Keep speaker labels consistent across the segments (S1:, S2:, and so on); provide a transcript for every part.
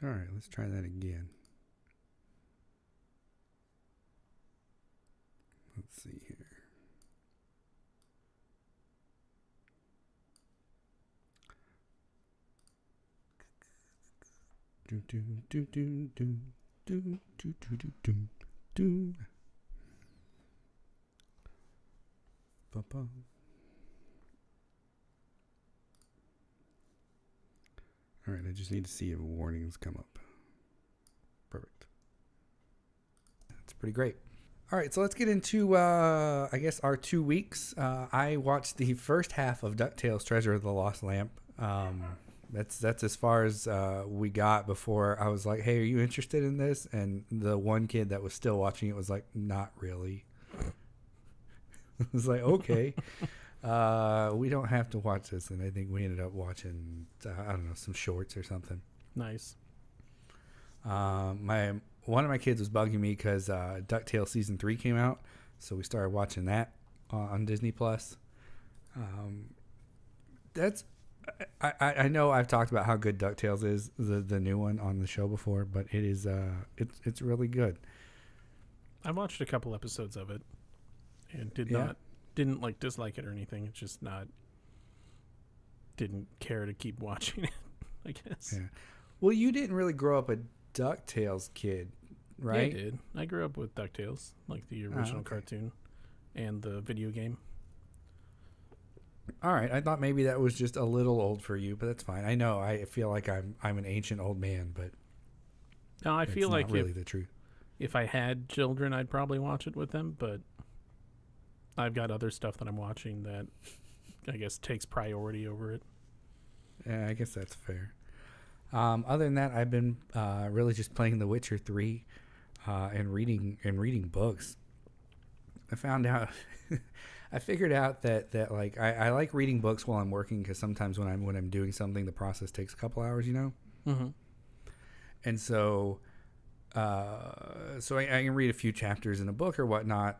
S1: All right, let's try that again. Let's see here. Do do do do do do do do do do do. Ba-ba. All right, I just need to see if warnings come up. Perfect. That's pretty great. All right, so let's get into, I guess, our 2 weeks. I watched the first half of Ducktales Treasure of the Lost Lamp. That's as far as we got before I was like, hey, are you interested in this? And the one kid that was still watching it was like, not really. I was like, okay. We don't have to watch this. And I think we ended up watching, I don't know, some shorts or something.
S2: Nice.
S1: One of my kids was bugging me because DuckTales season 3 came out, so we started watching that on Disney Plus. I know I've talked about how good DuckTales is, the new one on the show before, but it is it's really good.
S2: I watched a couple episodes of it and didn't like dislike it or anything. It's just didn't care to keep watching it, I guess.
S1: Yeah. Well, you didn't really grow up a DuckTales kid, right?
S2: Yeah, I did. I grew up with DuckTales, like the original cartoon and the video game.
S1: All right, I thought maybe that was just a little old for you, but that's fine. I know I feel like I'm an ancient old man, but
S2: no, I feel like
S1: really the truth.
S2: If I had children, I'd probably watch it with them, but I've got other stuff that I'm watching that I guess takes priority over it.
S1: Yeah, I guess that's fair. Other than that, I've been really just playing The Witcher 3 and reading books. I found out, I figured out that like I like reading books while I'm working because sometimes when I'm doing something, the process takes a couple hours, you know.
S2: Mm-hmm.
S1: And so I can read a few chapters in a book or whatnot.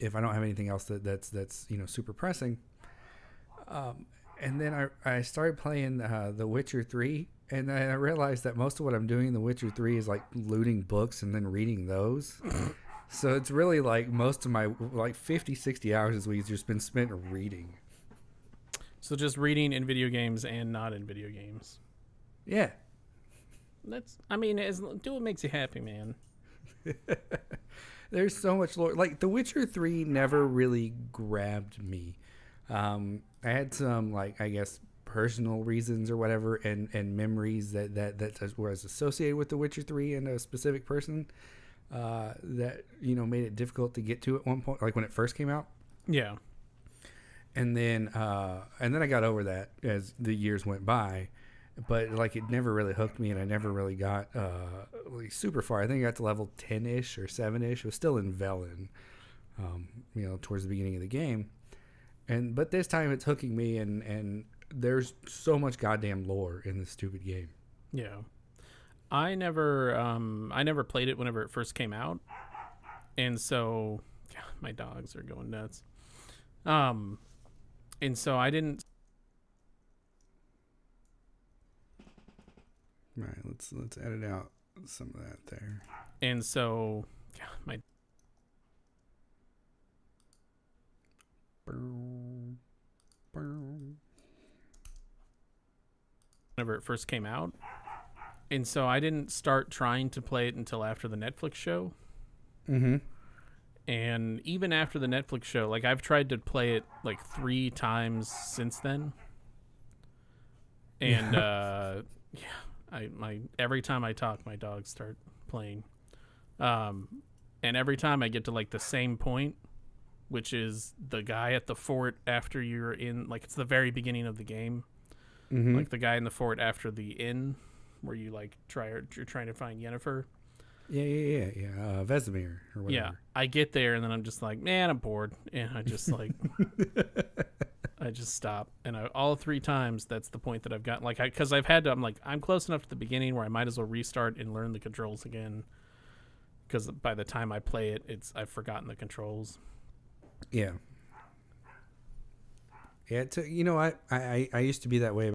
S1: If I don't have anything else that's super pressing. And then I started playing The Witcher 3, and then I realized that most of what I'm doing in The Witcher 3 is like looting books and then reading those. So it's really like most of my like 50, 60 hours this week has just been spent reading.
S2: So just reading in video games and not in video games.
S1: Yeah.
S2: Do what makes you happy, man.
S1: There's so much lore. Like, The Witcher 3 never really grabbed me. I had some, like, I guess, personal reasons or whatever and memories that was associated with The Witcher 3 and a specific person that, made it difficult to get to at one point, like when it first came out.
S2: Yeah.
S1: And then I got over that as the years went by. But like it never really hooked me, and I never really got like super far. I think I got to level 10-ish or 7-ish. It was still in Velen, towards the beginning of the game. But this time it's hooking me, and there's so much goddamn lore in this stupid game.
S2: Yeah, I never played it whenever it first came out, and so my dogs are going nuts. And so I didn't.
S1: All right, let's edit out some of that there.
S2: And so, whenever it first came out, and so I didn't start trying to play it until after the Netflix show.
S1: Mm-hmm.
S2: And even after the Netflix show, like I've tried to play it like 3 times since then. And every time I talk, my dogs start playing. And every time I get to like the same point, which is the guy at the fort after you're in, like it's the very beginning of the game.
S1: Mm-hmm.
S2: Like the guy in the fort after the inn where you like you're trying to find Yennefer.
S1: Yeah. Vesemir or whatever.
S2: Yeah, I get there and then I'm just like, man, I'm bored. And I just like, I just stop. And all 3 times, that's the point that I've got. Like, because I'm like, I'm close enough to the beginning where I might as well restart and learn the controls again. Because by the time I play it, I've forgotten the controls.
S1: Yeah. Yeah, I used to be that way.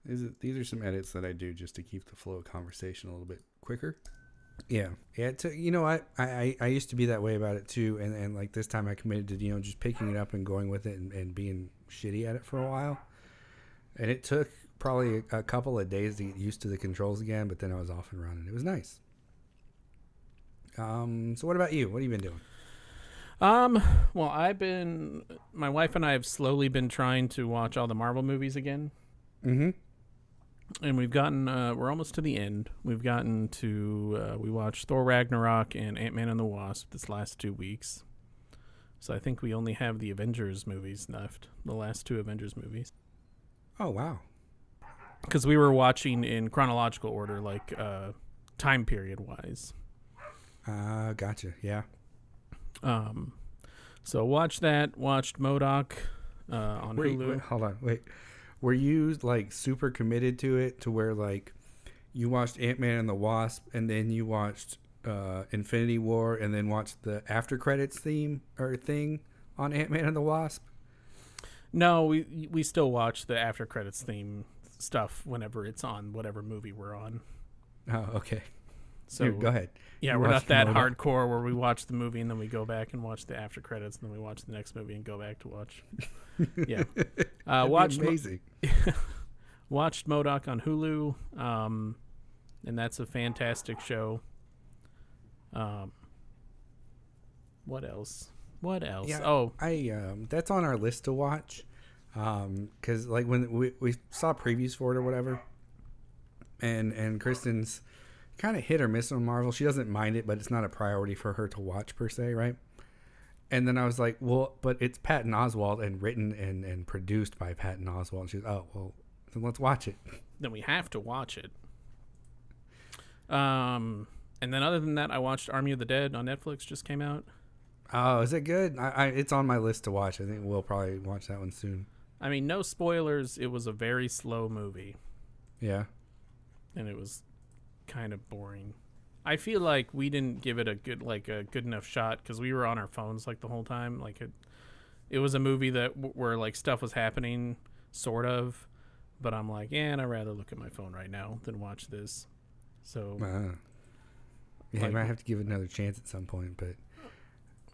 S1: These are some edits that I do just to keep the flow of conversation a little bit quicker. Yeah. You know, I used to be that way about it too, and like this time I committed to, you know, just picking it up and going with it and being shitty at it for a while. And it took probably a couple of days to get used to the controls again, but then I was off and running. It was nice. So what about you? What have you been doing?
S2: Well, my wife and I have slowly been trying to watch all the Marvel movies again.
S1: Mm-hmm.
S2: And we've gotten, we're almost to the end. We've gotten to, we watched Thor Ragnarok and Ant-Man and the Wasp this last 2 weeks. So I think we only have the Avengers movies left, the last 2 Avengers movies.
S1: Oh, wow.
S2: Because we were watching in chronological order, like time period wise.
S1: Gotcha. Yeah.
S2: So watched that. Watched MODOK on Hulu.
S1: Wait, hold on. Wait. Were you like super committed to it to where like you watched Ant-Man and the Wasp and then you watched Infinity War and then watched the after credits theme or thing on Ant-Man and the Wasp?
S2: No, we still watch the after credits theme stuff whenever it's on whatever movie we're on.
S1: Oh, okay.
S2: So
S1: Here, go ahead.
S2: Yeah, we're not that hardcore where we watch the movie and then we go back and watch the after credits and then we watch the next movie and go back to watch. Yeah. Watched
S1: amazing.
S2: Watched MODOK on Hulu, and that's a fantastic show. What else?
S1: Yeah, I that's on our list to watch, because like when we saw previews for it or whatever, and Kristen's kind of hit or miss on Marvel. She doesn't mind it, but it's not a priority for her to watch per se, right? And then I was like, well, but it's Patton Oswalt and written and produced by Patton Oswalt. And she's, oh, well, then let's watch it.
S2: Then we have to watch it. And then other than that, I watched Army of the Dead on Netflix. Just came out.
S1: Oh, is it good? It's on my list to watch. I think we'll probably watch that one soon.
S2: I mean, no spoilers. It was a very slow movie.
S1: Yeah.
S2: And it was kind of boring. I feel like we didn't give it a good enough shot because we were on our phones like the whole time. Like it was a movie that where like stuff was happening, sort of. But I'm like, yeah, and I'd rather look at my phone right now than watch this. So
S1: yeah, I might have to give it another chance at some point. But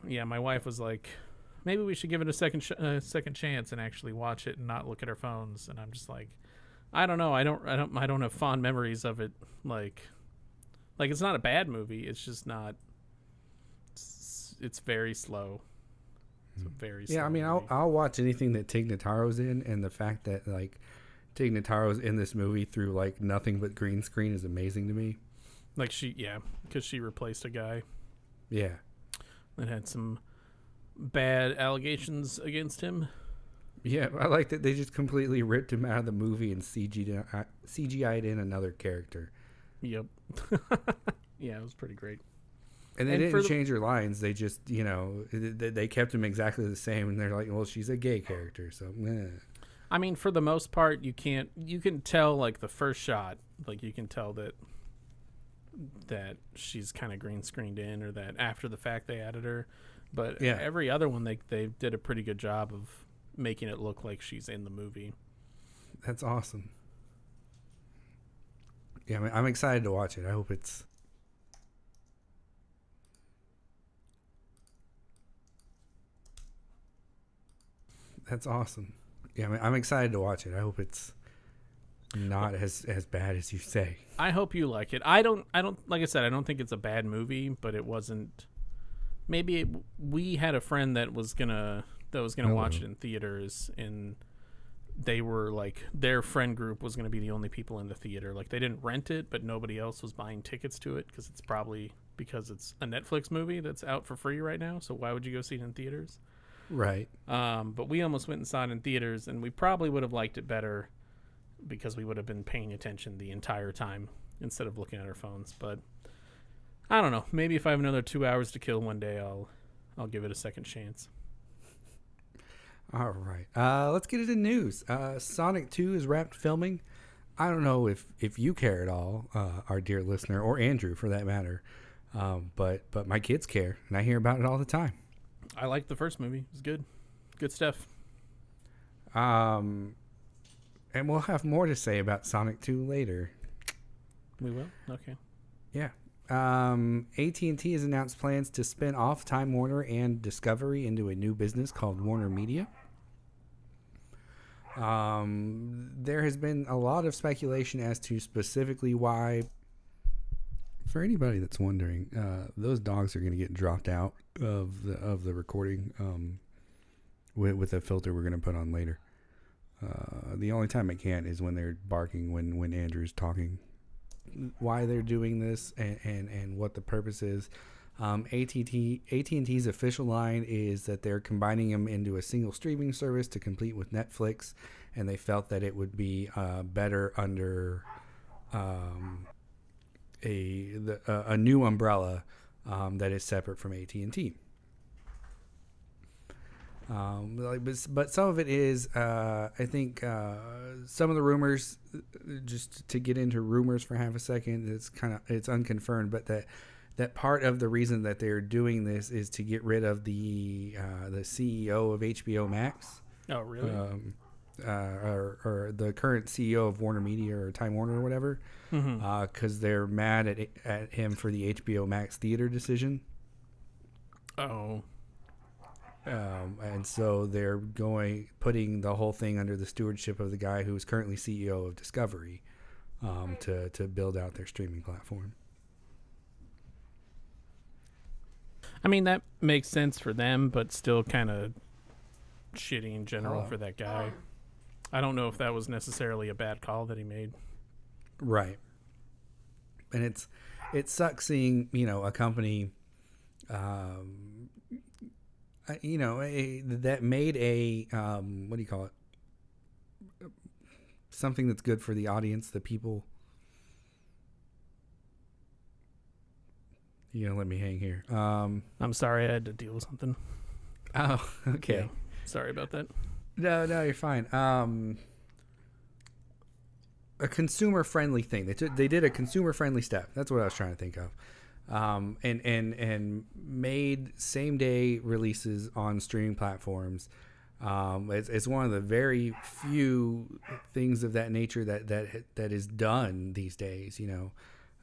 S2: yeah, my wife was like, maybe we should give it a second chance and actually watch it and not look at our phones. And I'm just like, I don't know. I don't have fond memories of it. Like it's not a bad movie. It's just not. It's very slow. It's a very slow.
S1: Yeah, I mean, I'll watch anything that Tig Notaro's in, and the fact that like Tig Notaro's in this movie through like nothing but green screen is amazing to me.
S2: Like because she replaced a guy.
S1: Yeah. That
S2: had some bad allegations against him.
S1: Yeah, I like that they just completely ripped him out of the movie and CGI'd in another character.
S2: Yep. Yeah, it was pretty great.
S1: And they didn't change her lines. They just, they kept him exactly the same. And they're like, well, she's a gay character, so.
S2: I mean, for the most part, you can tell like the first shot, like you can tell that she's kind of green screened in, or that after the fact they added her. But yeah, every other one they did a pretty good job of making it look like she's in the movie.
S1: That's awesome. Yeah, I'm excited to watch it. I hope it's. That's awesome. Yeah, I'm excited to watch it. I hope it's not as bad as you say.
S2: I hope you like it. I don't like I said, I don't think it's a bad movie, but it wasn't. Maybe we had a friend that was gonna watch it in theaters, and they were like, their friend group was gonna be the only people in the theater. Like they didn't rent it, but nobody else was buying tickets to it because it's a Netflix movie that's out for free right now. So why would you go see it in theaters?
S1: Right.
S2: But we almost went and saw it in theaters, and we probably would have liked it better because we would have been paying attention the entire time instead of looking at our phones. But I don't know. Maybe if I have another 2 hours to kill one day, I'll give it a second chance.
S1: All right. Let's get into news. Sonic 2 is wrapped filming. I don't know if you care at all, our dear listener, or Andrew for that matter. But my kids care, and I hear about it all the time.
S2: I liked the first movie. It was good. Good stuff.
S1: Have And we'll have more to say about Sonic 2 later.
S2: We will? Okay.
S1: Yeah. AT&T has announced plans to spin off Time Warner and Discovery into a new business called Warner Media. There has been a lot of speculation as to specifically why. For anybody that's wondering, those dogs are going to get dropped out of the recording with a filter we're going to put on later. The only time it can't is when they're barking when Andrew's talking. Why they're doing this and what the purpose is. AT&T's official line is that they're combining them into a single streaming service to compete with Netflix, and they felt that it would be better under a new umbrella that is separate from AT&T. But some of it is, I think, some of the rumors. Just to get into rumors for half a second, it's unconfirmed, but that part of the reason that they're doing this is to get rid of the CEO of HBO Max.
S2: Oh, really?
S1: Or the current CEO of Warner Media or Time Warner or whatever, because they're mad at him for the HBO Max theater decision.
S2: Oh.
S1: And so they're putting the whole thing under the stewardship of the guy who is currently CEO of Discovery, to build out their streaming platform.
S2: I mean, that makes sense for them, but still kind of shitty in general for that guy. I don't know if that was necessarily a bad call that he made.
S1: Right. And it sucks seeing, a company, that made a, what do you call it? Something that's good for the audience, the people. You're going to let me hang here.
S2: I'm sorry, I had to deal with something.
S1: Oh, okay.
S2: Yeah, sorry about that.
S1: No, you're fine. A consumer-friendly thing. They did a consumer-friendly step. That's what I was trying to think of. And made same-day releases on streaming platforms. It's one of the very few things of that nature that is done these days.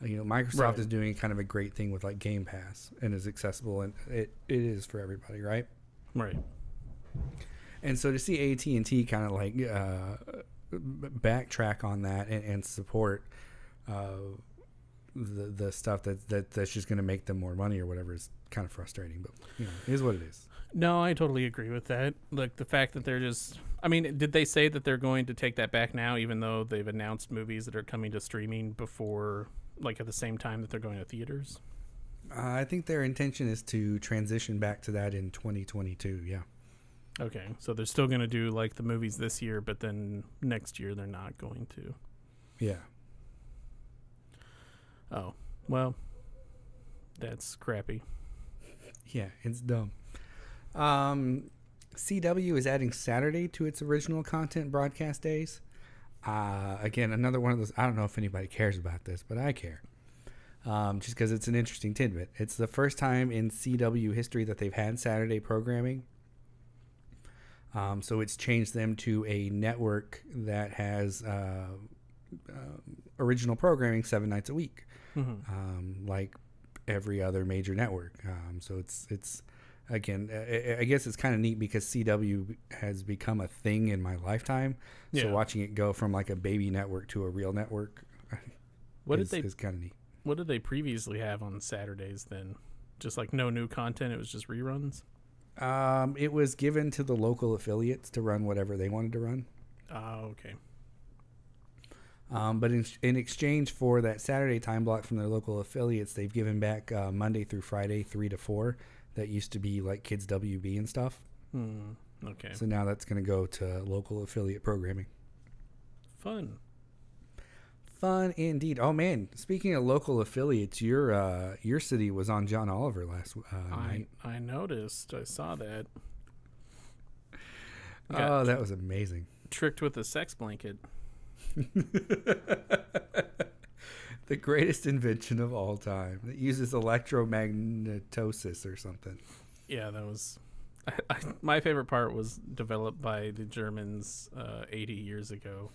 S1: Microsoft
S2: Right.
S1: is doing kind of a great thing with like Game Pass and is accessible, and it is for everybody, right?
S2: Right.
S1: And so to see AT&T kind of like backtrack on that and support the stuff that's just going to make them more money or whatever is kind of frustrating, but it is what it is.
S2: No, I totally agree with that. Like the fact that they're just, I mean, did they say that they're going to take that back now, even though they've announced movies that are coming to streaming before, like at the same time that they're going to theaters?
S1: I think their intention is to transition back to that in 2022. Yeah.
S2: Okay, so they're still going to do like the movies this year, but then next year they're not going to.
S1: Yeah.
S2: Oh, well, that's crappy.
S1: Yeah, it's dumb. CW is adding Saturday to its original content broadcast days. Again, another one of those. I don't know if anybody cares about this, but I care. Just because it's an interesting tidbit. It's the first time in CW history that they've had Saturday programming. So it's changed them to a network that has original programming 7 nights a week, like every other major network. So it's again, I guess it's kind of neat because CW has become a thing in my lifetime. So watching it go from like a baby network to a real network is kind of neat.
S2: What did they previously have on Saturdays then? Just like no new content, it was just reruns?
S1: It was given to the local affiliates to run whatever they wanted to run.
S2: Oh, okay.
S1: But in exchange for that Saturday time block from their local affiliates, they've given back Monday through Friday 3 to 4. That used to be like Kids WB and stuff.
S2: Okay.
S1: So now that's going to go to local affiliate programming.
S2: Fun
S1: Indeed. Oh man, speaking of local affiliates, your city was on John Oliver last night.
S2: I noticed. I saw that.
S1: Oh, that was amazing.
S2: Tricked with a sex blanket.
S1: The greatest invention of all time. It uses electromagnetosis or something.
S2: Yeah, that was... my favorite part was developed by the Germans 80 years ago.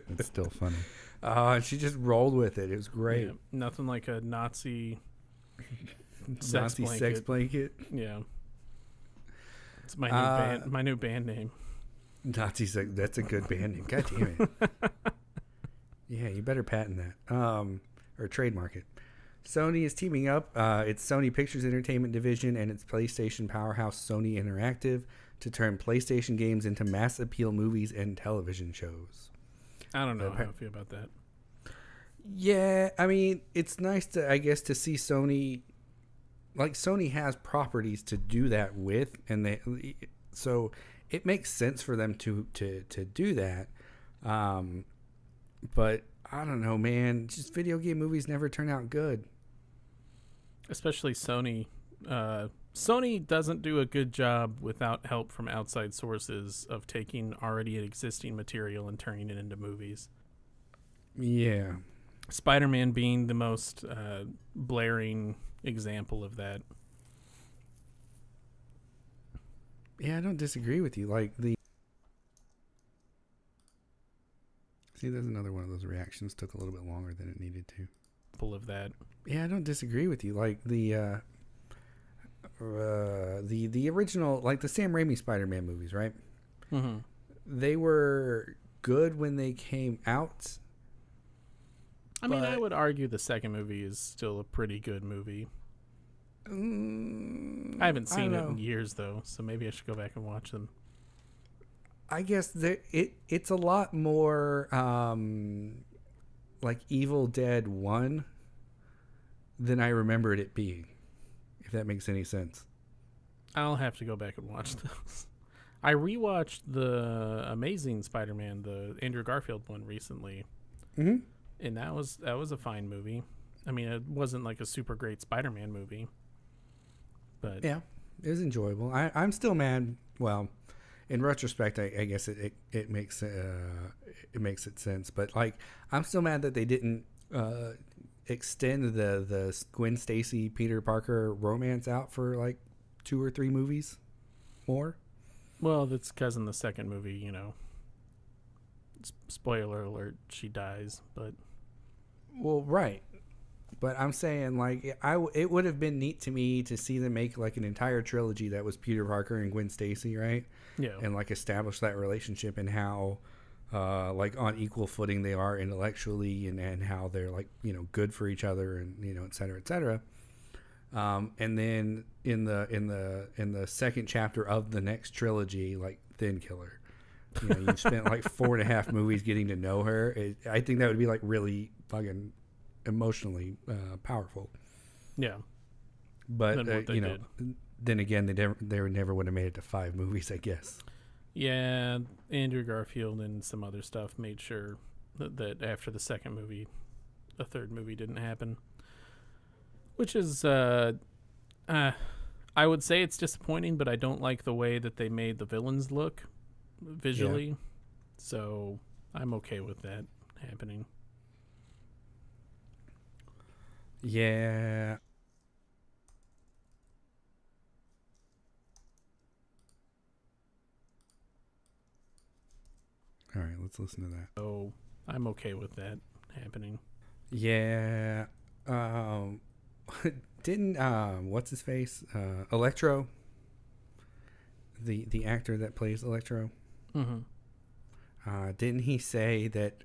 S1: It's still funny. And she just rolled with it. It was great.
S2: Yeah, nothing like a Nazi
S1: Nazi sex blanket.
S2: Yeah. It's my new band. My new band name.
S1: Nazi sex. That's a good band name. God damn it. Yeah, you better patent that. Or trademark it. Sony is teaming up its Sony Pictures Entertainment division and its PlayStation powerhouse Sony Interactive to turn PlayStation games into mass appeal movies and television shows.
S2: I don't know how I feel about that.
S1: Yeah, I mean, it's nice to, I guess, to see Sony. Like, Sony has properties to do that with, and so it makes sense for them to do that. But I don't know, man. Just video game movies never turn out good.
S2: Especially Sony. Sony doesn't do a good job without help from outside sources of taking already existing material and turning it into movies.
S1: Yeah.
S2: Spider-Man being the most blaring example of that.
S1: Yeah, I don't disagree with you. Like, see, there's another one of those reactions. Took a little bit longer than it needed to.
S2: Of that.
S1: Yeah, I don't disagree with you. Like, the original, like the Sam Raimi Spider-Man movies, right?
S2: Mm-hmm.
S1: They were good when they came out.
S2: I mean, I would argue the second movie is still a pretty good movie. I haven't seen it in years, though, so maybe I should go back and watch them.
S1: I guess it's a lot more like Evil Dead 1 than I remembered it being, if that makes any sense.
S2: I'll have to go back and watch those. I rewatched the Amazing Spider-Man, the Andrew Garfield one, recently.
S1: Mm-hmm.
S2: And that was a fine movie. I mean, it wasn't like a super great Spider-Man movie, but
S1: yeah, it was enjoyable. I'm still mad. Well, in retrospect, I guess it makes it sense. But like, I'm still mad that they didn't extend the Gwen Stacy Peter Parker romance out for like 2 or 3 movies more.
S2: Well, that's because in the second movie, spoiler alert, she dies. But
S1: well, right. But I'm saying, like, it would have been neat to me to see them make like an entire trilogy that was Peter Parker and Gwen Stacy, right?
S2: Yeah.
S1: And like establish that relationship and how like on equal footing they are intellectually and how they're like, good for each other and, et cetera, et cetera. And then in the second chapter of the next trilogy, like, then kill her. You spent like 4.5 movies getting to know her. I think that would be like really fucking emotionally powerful.
S2: Yeah.
S1: But then again, they never would have made it to 5 movies, I guess.
S2: Yeah, Andrew Garfield and some other stuff made sure that after the second movie, a third movie didn't happen. Which is, I would say it's disappointing, but I don't like the way that they made the villains look visually. Yeah. So I'm okay with that happening.
S1: Yeah. All right, let's listen to that.
S2: So I'm okay with that happening.
S1: Yeah. Didn't what's his face? Electro. The actor that plays Electro.
S2: Mm-hmm.
S1: Didn't he say that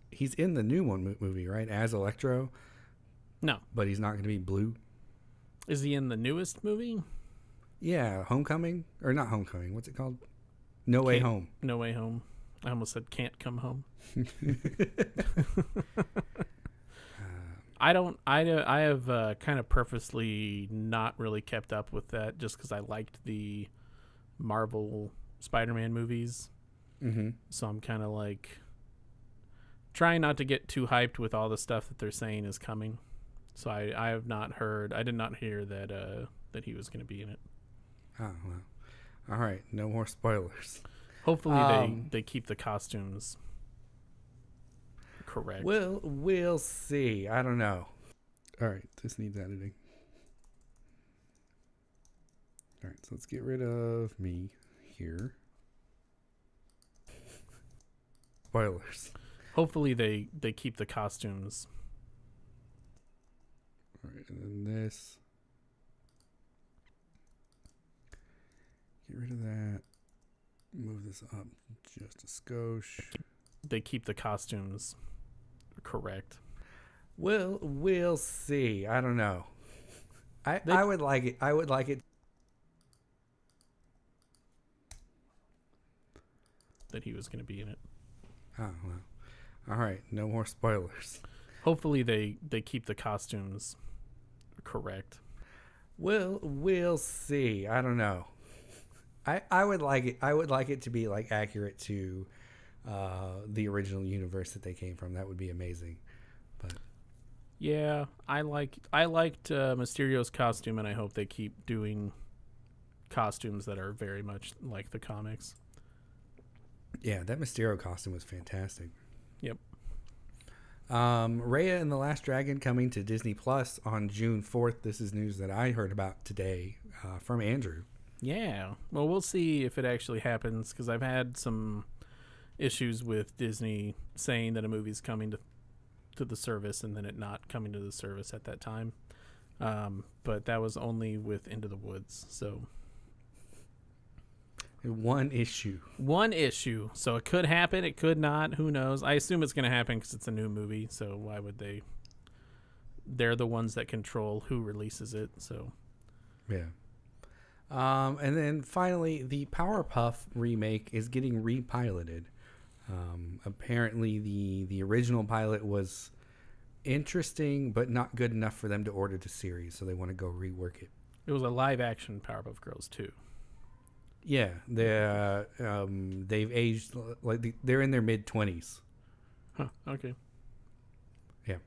S1: he's in the new one movie, right? As Electro.
S2: No.
S1: But he's not going to be blue.
S2: Is he in the newest movie?
S1: Yeah, Homecoming or not Homecoming? What's it called? No Way Home.
S2: No Way Home. I almost said Can't Come Home. I have kind of purposely not really kept up with that just because I liked the Marvel Spider-Man movies.
S1: Mm-hmm.
S2: So I'm kind of like trying not to get too hyped with all the stuff that they're saying is coming. So I have not heard. I did not hear that he was going to be in it.
S1: Oh, well. All right. No more spoilers.
S2: Hopefully they keep the costumes correct.
S1: We'll see. I don't know. All right. This needs editing. All right. So let's get rid of me here. spoilers.
S2: Hopefully they keep the costumes.
S1: All right, and then this. Get rid of that. Move this up just a skosh.
S2: They keep the costumes correct.
S1: Well, we'll see. I don't know. I would like it. I would like it.
S2: That he was going to be in it.
S1: Oh, well. All right. No more spoilers.
S2: Hopefully they keep the costumes correct.
S1: Well, we'll see. I don't know. I would like it. I would like it to be like accurate to the original universe that they came from. That would be amazing. But
S2: yeah, I liked Mysterio's costume, and I hope they keep doing costumes that are very much like the comics.
S1: yeah, that Mysterio costume was fantastic.
S2: Yep.
S1: Raya and the Last Dragon coming to Disney Plus on June 4th. This is news that I heard about today from Andrew.
S2: Yeah. Well, we'll see if it actually happens, because I've had some issues with Disney saying that a movie's coming to the service and then it not coming to the service at that time. But that was only with Into the Woods. So
S1: One issue.
S2: So it could happen. It could not. Who knows? I assume it's going to happen because it's a new movie. So why would they? They're the ones that control who releases it. So
S1: Yeah. And then finally, the Powerpuff remake is getting repiloted. Apparently, the original pilot was interesting, but not good enough for them to order the series, so they want to go rework it.
S2: it was a live action Powerpuff Girls too.
S1: Yeah, they've aged like they're in their mid-20s.
S2: Huh. Okay.
S1: Yeah,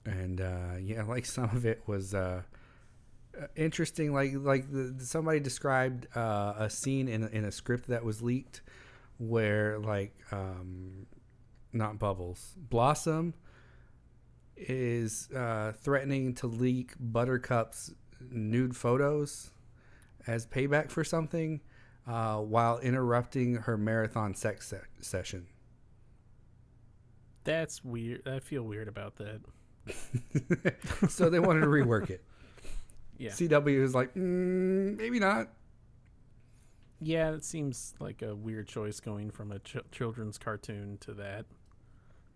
S1: and yeah, like some of it was interesting. Somebody described a scene in a script that was leaked where not Bubbles, Blossom is threatening to leak Buttercup's nude photos as payback for something while interrupting her marathon sex session.
S2: That's weird. I feel weird about that.
S1: So they wanted to rework it.
S2: Yeah.
S1: CW is like, maybe not.
S2: Yeah, it seems like a weird choice going from a children's cartoon to that.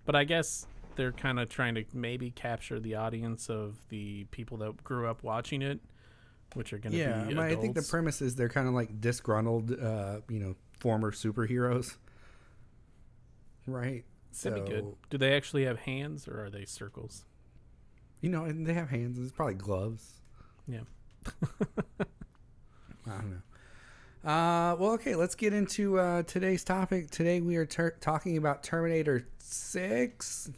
S2: But I guess they're kind of trying to maybe capture the audience of the people that grew up watching it, which are going to be adults.
S1: I think the premise is they're kind of like disgruntled, former superheroes. Right?
S2: That'd be good. Do they actually have hands, or are they circles?
S1: And they have hands. It's probably gloves.
S2: Yeah.
S1: I don't know. Well, okay, let's get into today's topic. Today we are talking about Terminator 6.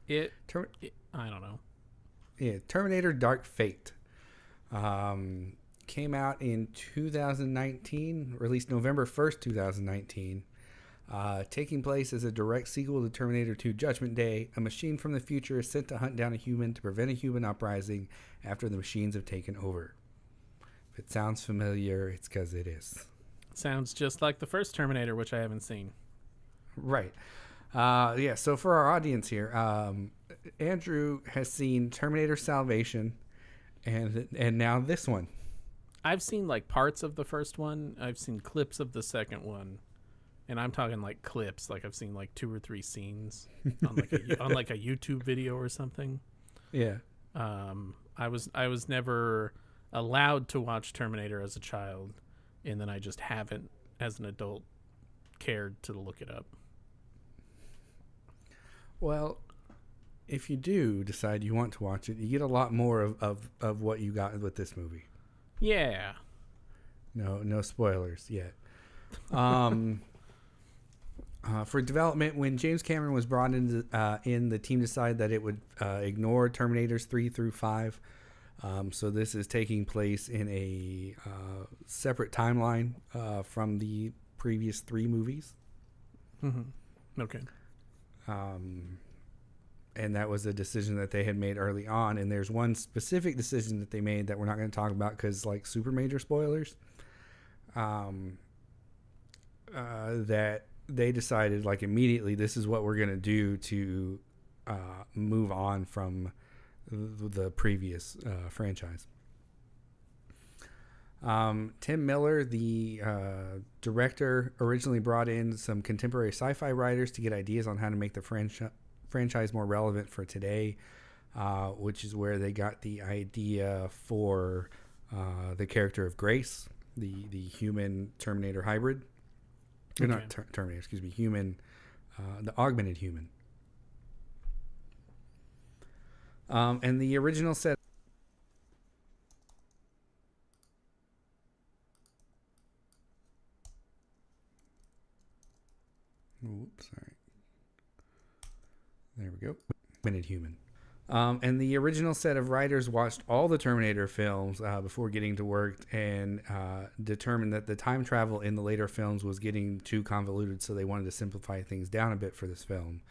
S2: I don't know.
S1: Yeah, Terminator Dark Fate. Came out in 2019, released November 1st, 2019. Taking place as a direct sequel to Terminator 2 Judgment Day. A machine from the future is sent to hunt down a human to prevent a human uprising after the machines have taken over. If it sounds familiar, it's because it is.
S2: Sounds just like the first Terminator, which I haven't seen.
S1: Right. Yeah, so for our audience here, Andrew has seen Terminator Salvation and now this one.
S2: I've seen like parts of the first one. I've seen clips of the second one. And I'm talking like clips, like I've seen like 2 or 3 scenes on like a YouTube video or something.
S1: Yeah.
S2: I was never allowed to watch Terminator as a child, and then I just haven't, as an adult, cared to look it up.
S1: Well, if you do decide you want to watch it, you get a lot more of what you got with this movie.
S2: Yeah.
S1: No spoilers yet. For development, when James Cameron was brought in, the team decided that it would ignore Terminators 3 through 5. So this is taking place in a separate timeline from the previous 3 movies.
S2: Mm-hmm. Okay.
S1: And that was a decision that they had made early on. And there's one specific decision that they made that we're not going to talk about because, super major spoilers. That they decided like immediately this is what we're going to do to move on from the previous franchise. Tim Miller, the director, originally brought in some contemporary sci-fi writers to get ideas on how to make the franchise more relevant for today, which is where they got the idea for the character of Grace, the human Terminator hybrid. Okay. Or not Terminator, excuse me, human, the augmented human. And the original set. Oops, sorry. There we go. Augmented human. And the original set of writers watched all the Terminator films before getting to work and determined that the time travel in the later films was getting too convoluted, so they wanted to simplify things down a bit for this film,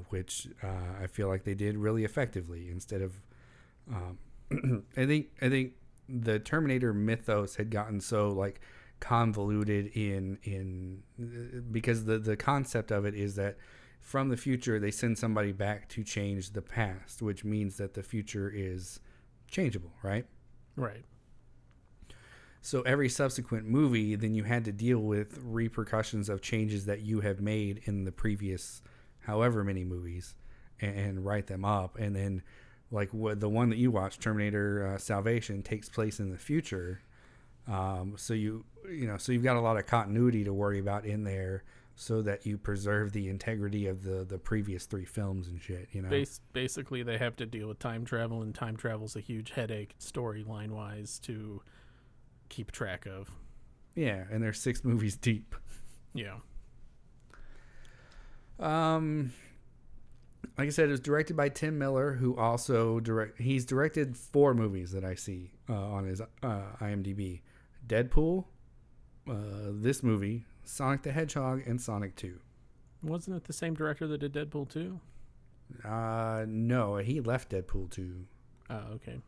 S1: which I feel like they did really effectively. Instead of, I think the Terminator mythos had gotten so like convoluted in because the concept of it is that from the future they send somebody back to change the past, which means that the future is changeable, right?
S2: Right.
S1: So every subsequent movie, then you had to deal with repercussions of changes that you have made in the previous however many movies and write them up. And then like the one that you watched, Terminator Salvation, takes place in the future. So you've got a lot of continuity to worry about in there, so that you preserve the integrity of the previous three films and shit, you know.
S2: Basically, they have to deal with time travel, and time travel's a huge headache storyline wise to keep track of.
S1: Yeah, and they're 6 movies deep.
S2: Yeah.
S1: Like I said, it was directed by Tim Miller, who also he's directed 4 movies that I see on his IMDb: Deadpool, this movie, Sonic the Hedgehog, and Sonic 2.
S2: Wasn't it the same director that did Deadpool 2?
S1: No, he left Deadpool 2.
S2: Oh, okay.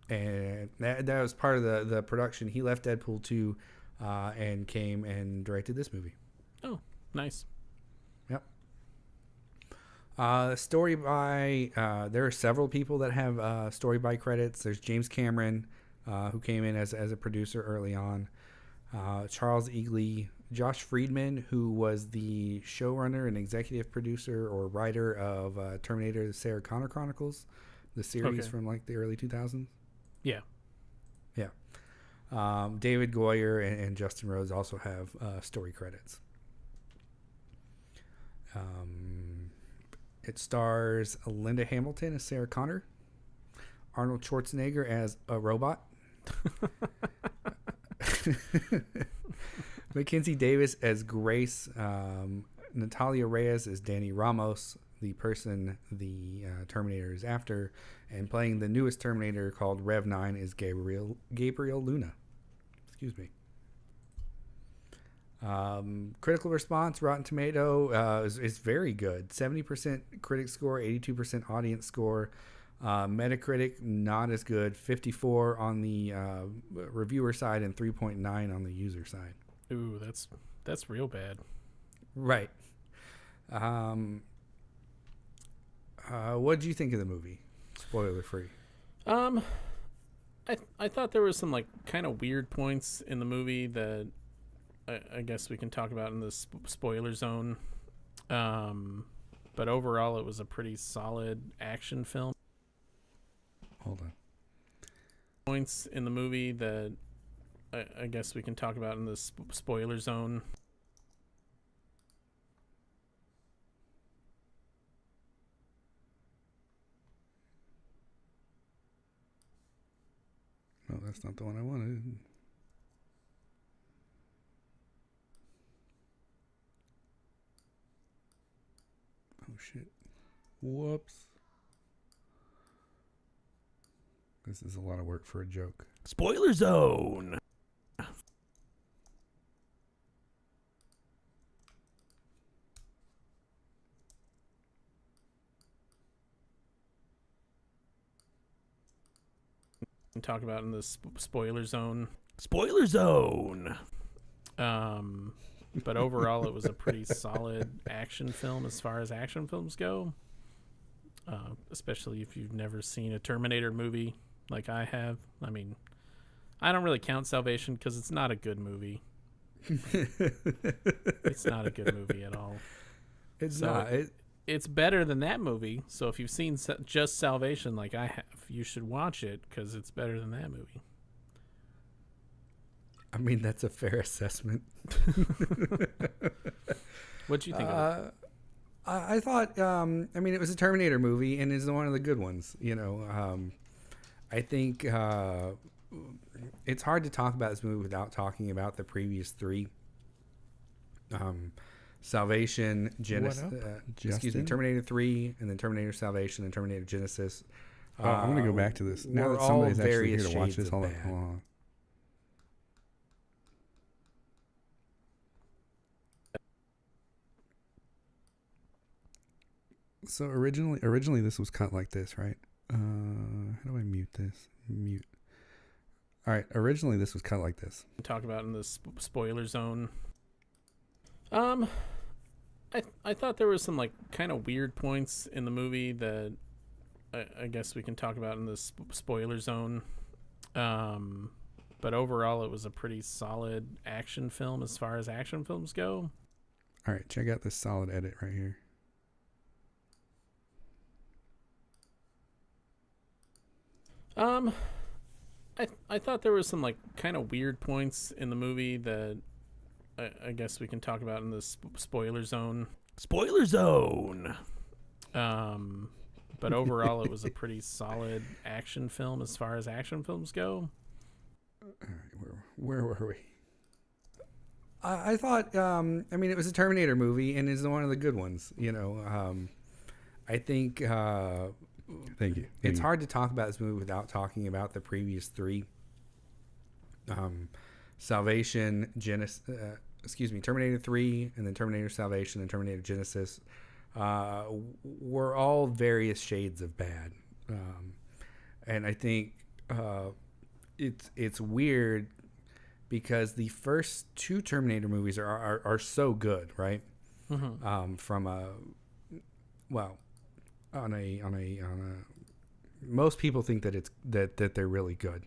S1: And that was part of the production. He left Deadpool 2 and came and directed this movie.
S2: Oh, nice.
S1: Yep. Story by, there are several people that have story by credits. There's James Cameron, who came in as a producer early on. Charles Eagley, Josh Friedman, who was the showrunner and executive producer or writer of Terminator: The Sarah Connor Chronicles, the series from like the early 2000s.
S2: Yeah.
S1: Yeah. David Goyer and Justin Rhodes also have story credits. It stars Linda Hamilton as Sarah Connor, Arnold Schwarzenegger as a robot, Mackenzie Davis as Grace, Natalia Reyes as Danny Ramos, the person the Terminator is after, and playing the newest Terminator called Rev 9 is Gabriel Luna. Excuse me. Critical response, Rotten Tomato is very good. 70% critic score, 82% audience score. Metacritic, not as good. 54 on the reviewer side and 3.9 on the user side.
S2: Ooh, that's real bad.
S1: Right. What did you think of the movie? Spoiler free.
S2: I thought there was some like kind of weird points in the movie that I guess we can talk about in the spoiler zone. But overall, it was a pretty solid action film.
S1: Hold on.
S2: Points in the movie that I guess we can talk about in the spoiler zone.
S1: No, that's not the one I wanted. Oh, shit. Whoops. This is a lot of work for a joke.
S2: Spoiler zone. Talk about in the spoiler zone. Spoiler zone. but overall, it was a pretty solid action film as far as action films go. Especially if you've never seen a Terminator movie like I have. I mean, I don't really count Salvation because it's not a good movie. It's not a good movie at all.
S1: It's
S2: So
S1: not.
S2: It's better than that movie. So if you've seen just Salvation like I have, you should watch it because it's better than that movie.
S1: I mean, that's a fair assessment.
S2: What'd you think of it?
S1: I thought, I mean, it was a Terminator movie and is one of the good ones. You know, I think it's hard to talk about this movie without talking about the previous three. Salvation, Terminator 3, and then Terminator Salvation, and Terminator Genesis.
S3: I'm going to go back to this. Now that
S1: all
S3: somebody's actually here
S1: various
S3: to watch
S1: shades
S3: this,
S1: of
S3: hold on,
S1: bad.
S3: hold on. So originally this was cut like this, right? How do I mute this? Mute. All right. Originally this was cut like this.
S2: Talk about in the spoiler zone. I thought there was some like kind of weird points in the movie that I guess we can talk about in the spoiler zone. But overall, it was a pretty solid action film as far as action films go.
S3: All right. Check out this solid edit right here.
S2: I thought there was some like kind of weird points in the movie that I guess we can talk about in the spoiler zone. Spoiler zone. But overall, it was a pretty solid action film as far as action films go.
S3: All right. Where were we?
S1: I thought, I mean, it was a Terminator movie and is one of the good ones. You know, I think.
S3: Thank you.
S1: It's hard to talk about this movie without talking about the previous three. Salvation, Terminator 3, and then Terminator Salvation and Terminator Genesis were all various shades of bad. And I think it's weird because the first two Terminator movies are so good, right?
S2: Mm-hmm.
S1: Most people think that it's that they're really good.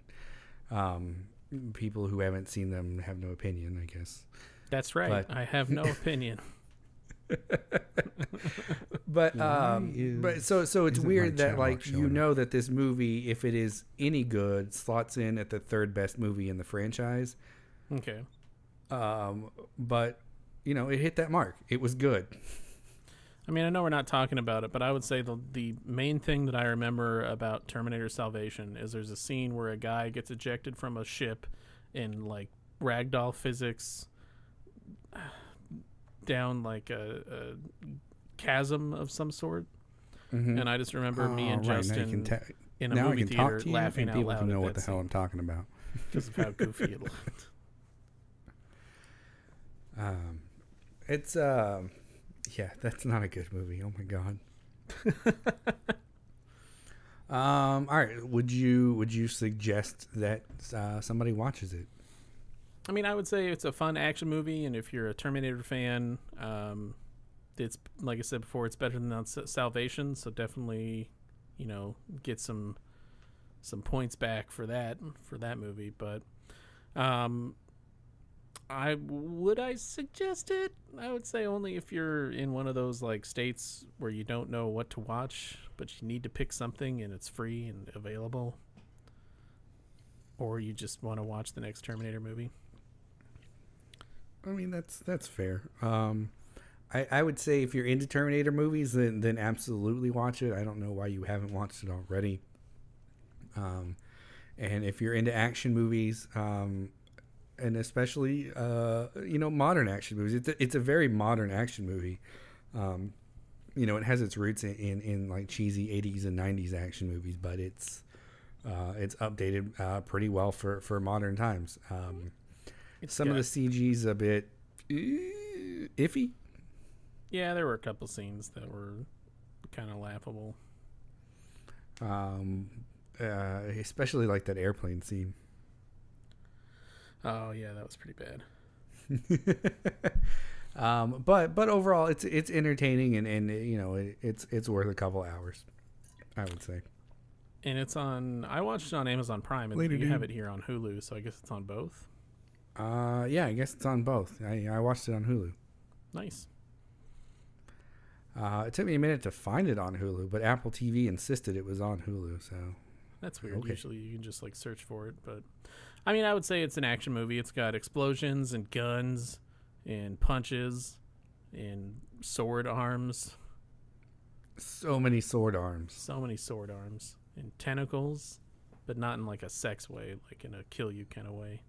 S1: People who haven't seen them have no opinion, I guess.
S2: That's right. I have no opinion.
S1: But so it's weird that like you know that this movie, if it is any good, slots in at the third best movie in the franchise.
S2: Okay.
S1: But you know, it hit that mark. It was good.
S2: I mean, I know we're not talking about it, but I would say the main thing that I remember about Terminator Salvation is there's a scene where a guy gets ejected from a ship in like ragdoll physics down like a chasm of some some
S1: Mm-hmm.
S2: and I just remember me and Justin in a
S3: now
S2: movie
S3: I can
S2: theater
S3: talk to you
S2: laughing
S3: and
S2: out
S3: people
S2: loud
S3: can know
S2: at
S3: what
S2: that
S3: the hell
S2: scene
S3: I'm talking about.
S2: because of how goofy it looked.
S1: It's yeah, that's not a good movie. Oh my god. All right. Would you suggest that somebody watches it?
S2: I mean, I would say it's a fun action movie, and if you're a Terminator fan, it's like I said before, it's better than Salvation. So definitely, you know, get some points back for that movie. But I suggest it? I would say only if you're in one of those like states where you don't know what to watch, but you need to pick something and it's free and available, or you just want to watch the next Terminator movie.
S1: I mean, that's fair. I would say if you're into Terminator movies, then absolutely watch it. I don't know why you haven't watched it already. And if you're into action movies, and especially modern action movies, it's a very modern action movie. It has its roots in like cheesy 80s and 90s action movies, but it's updated pretty well for modern times. Some of the CG's a bit iffy.
S2: Yeah, there were a couple scenes that were kind of laughable.
S1: Especially like that airplane scene.
S2: Oh yeah, that was pretty bad.
S1: But overall, it's entertaining and you know it's worth a couple hours, I would say.
S2: And it's on. I watched it on Amazon Prime, and
S1: Later,
S2: you
S1: dude.
S2: have it here on Hulu, so I guess it's on both.
S1: Yeah, I guess it's on both. I watched it on Hulu.
S2: Nice.
S1: It took me a minute to find it on Hulu, but Apple TV insisted it was on Hulu. So
S2: That's weird.
S1: Okay.
S2: Usually you can just like search for it, but I mean, I would say it's an action movie. It's got explosions and guns and punches and sword arms.
S1: so many sword arms.
S2: So many sword arms and tentacles, but not in like a sex way, like in a kill you kind of way.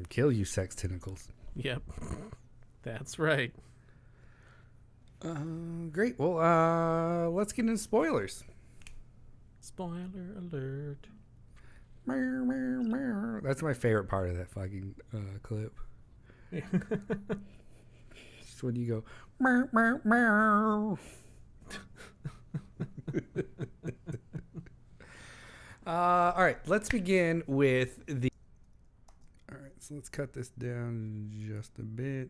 S1: Kill you, sex tentacles.
S2: Yep. That's right.
S1: Great. Well, let's get into spoilers.
S2: Spoiler alert.
S1: Meow, meow, meow. That's my favorite part of that fucking clip. Just when you go meow, meow, meow. All right, let's begin with the. All right, so let's cut this down just a bit.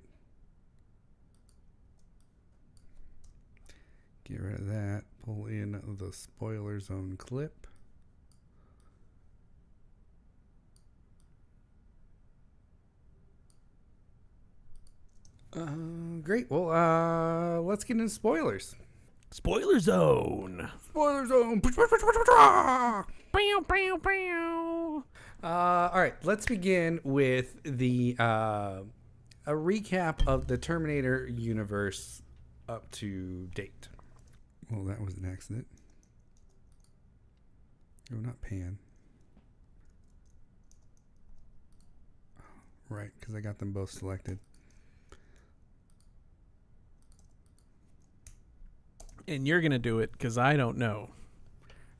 S1: Get rid of that. Pull in the spoiler zone clip. Great. Well, let's get into spoilers.
S2: Spoiler zone.
S1: Spoiler zone.
S2: Bow, bow, bow.
S1: All right, let's begin with the a recap of the Terminator universe up to date. Well, that was an accident. Oh, not pan. Right, because I got them both selected.
S2: And you're going to do it because I don't know.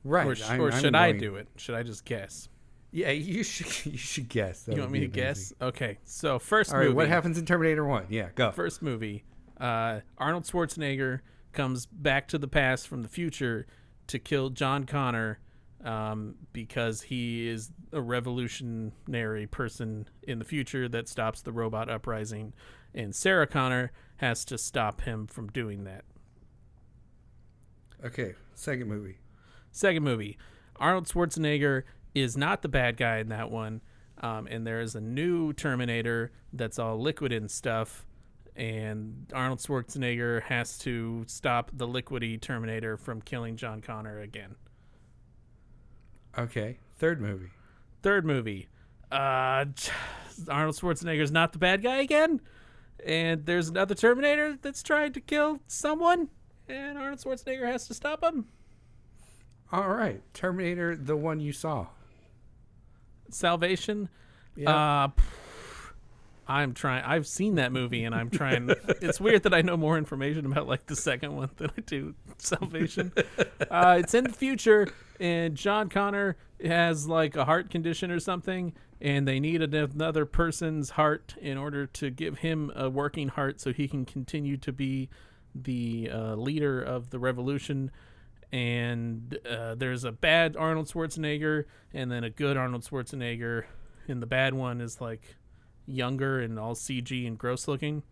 S1: Right.
S2: Or should I do it? Should I just guess?
S1: Yeah, you should guess. That
S2: You
S1: would
S2: want me
S1: be
S2: to guess?
S1: amazing.
S2: Okay, so first
S1: All right,
S2: movie.
S1: what happens in Terminator 1? Yeah, go.
S2: First movie. Arnold Schwarzenegger comes back to the past from the future to kill John Connor because he is a revolutionary person in the future that stops the robot uprising, and Sarah Connor has to stop him from doing that.
S1: Okay, second movie.
S2: Second movie, Arnold Schwarzenegger is not the bad guy in that one, and there is a new Terminator that's all liquid and stuff, and Arnold Schwarzenegger has to stop the liquidy Terminator from killing John Connor again.
S1: Okay, third movie.
S2: Third movie, Arnold Schwarzenegger's not the bad guy again, and there's another Terminator that's trying to kill someone, and Arnold Schwarzenegger has to stop him.
S1: All right, Terminator, the one you saw.
S2: Salvation.
S1: Yeah.
S2: I'm trying. I've seen that movie, and I'm trying. It's weird that I know more information about like the second one than I do Salvation. It's in the future, and John Connor has like a heart condition or something, and they need another person's heart in order to give him a working heart, so he can continue to be the leader of the revolution. And there's a bad Arnold Schwarzenegger and then a good Arnold Schwarzenegger, and the bad one is like younger and all CG and gross looking,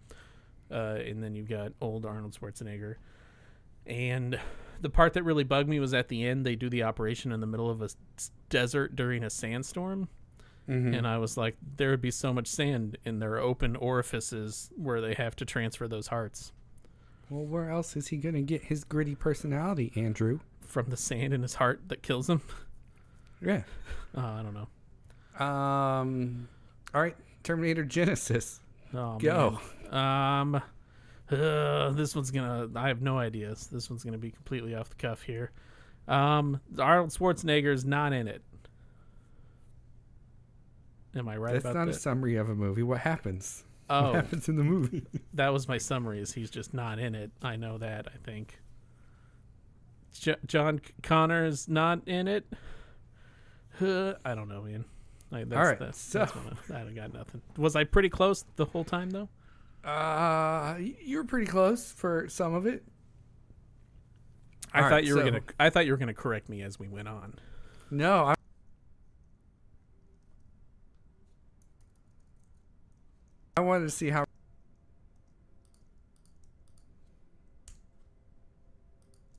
S2: and then you've got old Arnold Schwarzenegger. And the part that really bugged me was at the end. They do the operation in the middle of a desert during a sandstorm, and I was like, there would be so much sand in their open orifices where they have to transfer those hearts.
S1: Well, where else is he going to get his gritty personality, Andrew?
S2: From the sand in his heart that kills him.
S1: Yeah.
S2: I don't know.
S1: All right, Terminator Genesis.
S2: Oh,
S1: Go.
S2: Man. This one's gonna. I have no ideas. This one's gonna be completely off the cuff here. Arnold Schwarzenegger's not in it. Am I right
S1: That's
S2: about
S1: not
S2: that?
S1: a summary of a movie. What happens?
S2: Oh,
S1: What happens in the movie?
S2: that was my summary. Is he's just not in it? I know that. I think. John Connor is not in it. I don't know, man.
S1: All right, so
S2: I got nothing. Was I pretty close the whole time though?
S1: you were pretty close for some of it.
S2: I thought you were gonna correct me as we went on.
S1: wanted to see how.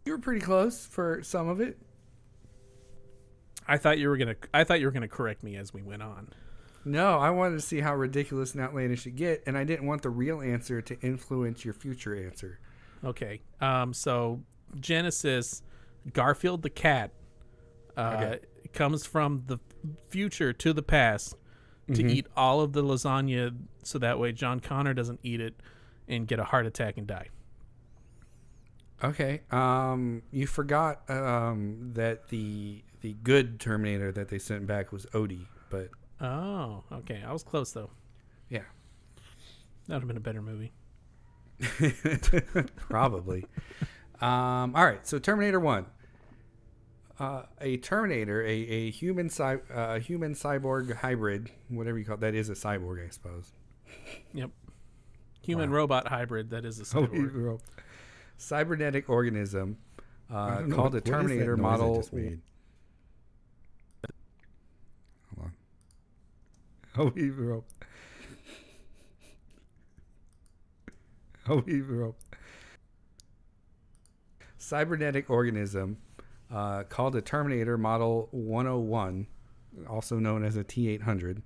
S1: You were pretty close for some of it.
S2: I thought you were gonna correct me as we went on.
S1: No, I wanted to see how ridiculous and outlandish it get, and I didn't want the real answer to influence your future answer.
S2: Okay. So Genesis, Garfield the cat, comes from the future to the past to eat all of the lasagna, so that way John Connor doesn't eat it and get a heart attack and die.
S1: Okay. You forgot that the good Terminator that they sent back was Odie, but
S2: Oh, okay. I was close though.
S1: yeah.
S2: That would have been a better movie.
S1: Probably. All right. So Terminator 1. A Terminator, a human cyborg hybrid, whatever you call it. That is a cyborg, I suppose.
S2: Yep. Human robot hybrid that is a cyborg.
S1: Cybernetic organism called a Terminator model. Hold on. Cybernetic organism called a Terminator Model 101, also known as a T-800,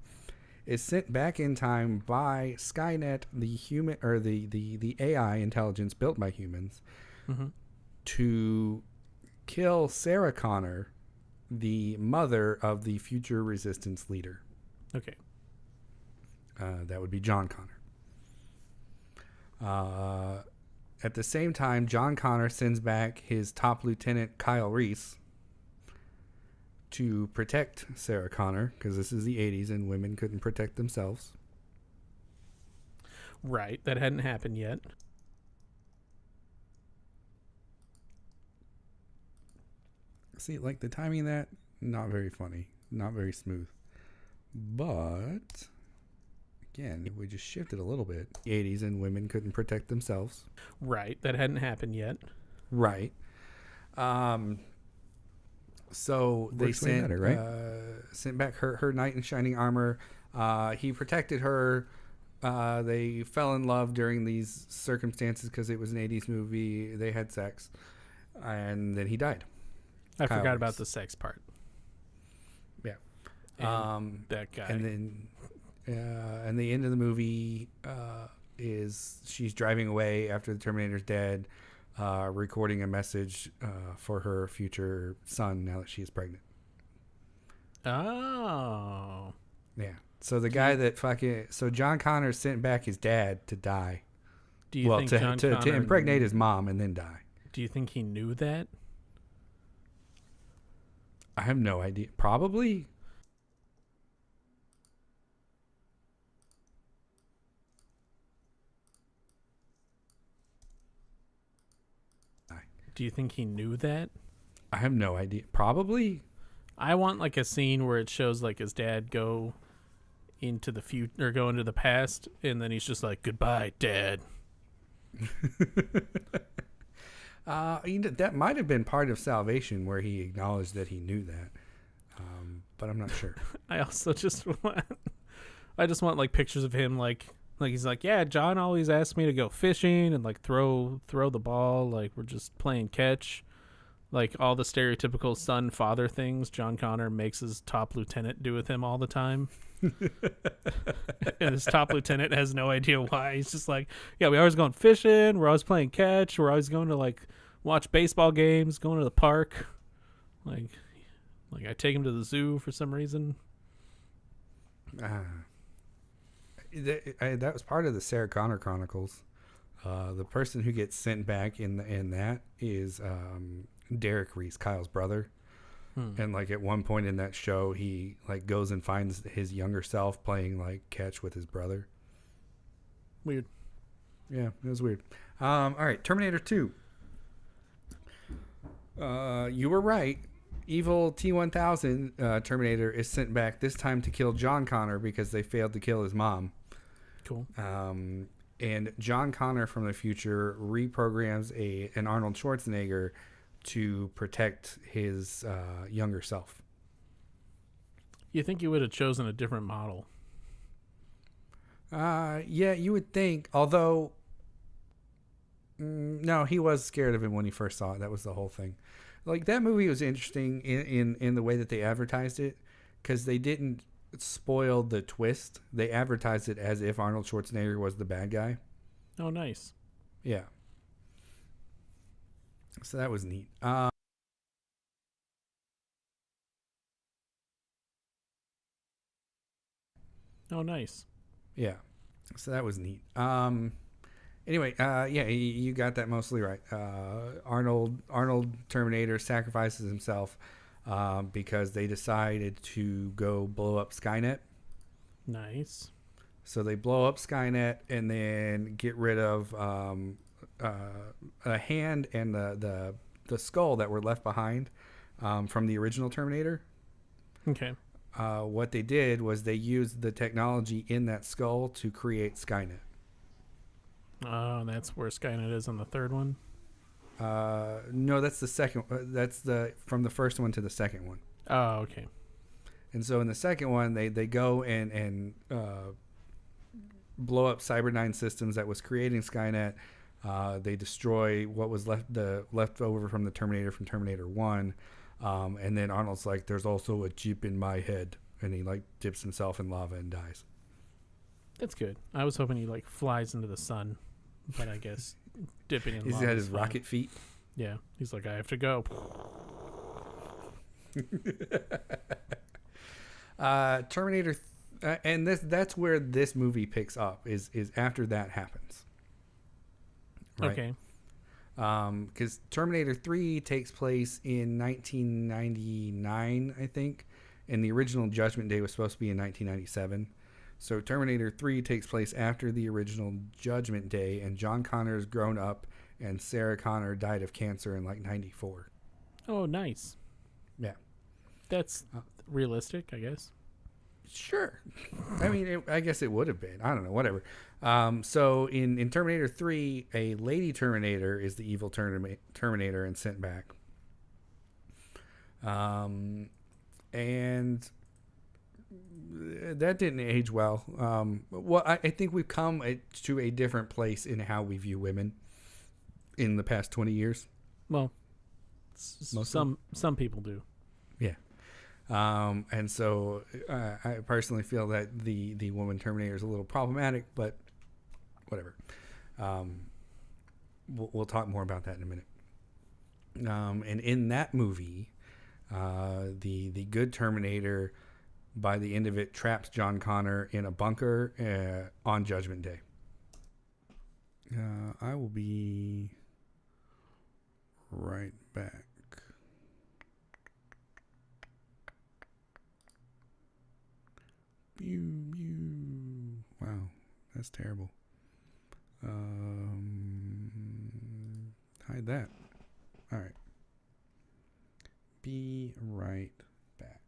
S1: is sent back in time by Skynet, the human or the AI intelligence built by humans, to kill Sarah Connor, the mother of the future resistance leader.
S2: Okay.
S1: That would be John Connor. At the same time, John Connor sends back his top lieutenant, Kyle Reese, to protect Sarah Connor, because this is the 80s and women couldn't protect themselves.
S2: Right. That hadn't happened yet.
S1: See, like the timing of that, not very funny, not very smooth. But again, if we just shifted a little bit, the 80s and women couldn't protect themselves.
S2: Right. That hadn't happened yet.
S1: Right. So they sent sent back her knight in shining armor. He protected her. They fell in love during these circumstances because it was an 80s movie. They had sex, and then he died.
S2: I
S1: Kyle
S2: forgot
S1: Reese.
S2: about the sex part.
S1: Yeah.
S2: And that guy.
S1: And then, and the end of the movie is she's driving away after the Terminator's dead, recording a message for her future son now that she is pregnant.
S2: Oh.
S1: Yeah. So the guy that so John Connor sent back his dad to die.
S2: Do you think John Connor
S1: to impregnate his mom and then die.
S2: Do you think he knew that?
S1: I have no idea. Probably.
S2: Do you think he knew that?
S1: I have no idea. Probably.
S2: I want like a scene where it shows like his dad go into the future or go into the past, and then he's just like, "Goodbye, Dad."
S1: That might have been part of Salvation, where he acknowledged that he knew that, but I'm not sure.
S2: I also just want like pictures of him like he's like, yeah, John always asked me to go fishing and like throw the ball, like we're just playing catch, like all the stereotypical son father things John Connor makes his top lieutenant do with him all the time. And his top lieutenant has no idea why. He's just like, yeah, we always going fishing, we're always playing catch, we're always going to like watch baseball games, going to the park, like I take him to the zoo for some reason.
S1: That was part of the Sarah Connor Chronicles. The person who gets sent back in that is Derek Reese, Kyle's brother. And like at one point in that show, he like goes and finds his younger self playing like catch with his brother.
S2: Weird.
S1: Yeah, it was weird. All right, Terminator 2. You were right. Evil T-1000 Terminator is sent back this time to kill John Connor because they failed to kill his mom.
S2: Cool.
S1: And John Connor from the future reprograms an Arnold Schwarzenegger to protect his younger self.
S2: You think you would have chosen a different model?
S1: Yeah, you would think. Although, no, he was scared of him when he first saw it. That was the whole thing. Like that movie was interesting in the way that they advertised it, because they didn't spoil the twist. They advertised it as if Arnold Schwarzenegger was the bad guy.
S2: Oh, nice.
S1: Yeah. So that was neat.
S2: Oh, nice.
S1: Yeah. So that was neat. Anyway, yeah, you got that mostly right. Arnold Terminator sacrifices himself because they decided to go blow up Skynet.
S2: Nice.
S1: So they blow up Skynet and then get rid of a hand and the skull that were left behind from the original Terminator.
S2: Okay.
S1: What they did was they used the technology in that skull to create Skynet.
S2: Oh, that's where Skynet is on the third one.
S1: No, that's the second. That's the from the first one to the second one.
S2: Oh, okay.
S1: And so in the second one, they go and blow up Cyberdyne Systems that was creating Skynet. They destroy what was left over from the Terminator from Terminator 1. And then Arnold's like, there's also a chip in my head. And he like dips himself in lava and dies.
S2: That's good. I was hoping he like flies into the sun, but I guess dipping in
S1: He's
S2: lava
S1: got
S2: is
S1: his
S2: fine.
S1: rocket feet.
S2: Yeah. He's like, I have to go.
S1: Terminator, and that's where this movie picks up is after that happens. Right?
S2: Okay.
S1: Because Terminator 3 takes place in 1999, I think, and the original Judgment Day was supposed to be in 1997. So Terminator 3 takes place after the original Judgment Day, and John Connor's grown up, and Sarah Connor died of cancer in like 94.
S2: Oh, nice.
S1: Yeah.
S2: That's realistic, I guess.
S1: Sure. I mean, I guess it would have been. I don't know. Whatever. So in Terminator 3, a lady Terminator is the evil Terminator and sent back. And that didn't age well. Well, I think we've come to a different place in how we view women in the past 20 years.
S2: Well, some people do.
S1: Yeah. And so I personally feel that the woman Terminator is a little problematic, but whatever. We'll talk more about that in a minute. And in that movie, the good Terminator, by the end of it, traps John Connor in a bunker on Judgment Day. I will be right back. Wow, that's terrible. Hide that. All right. Be right back.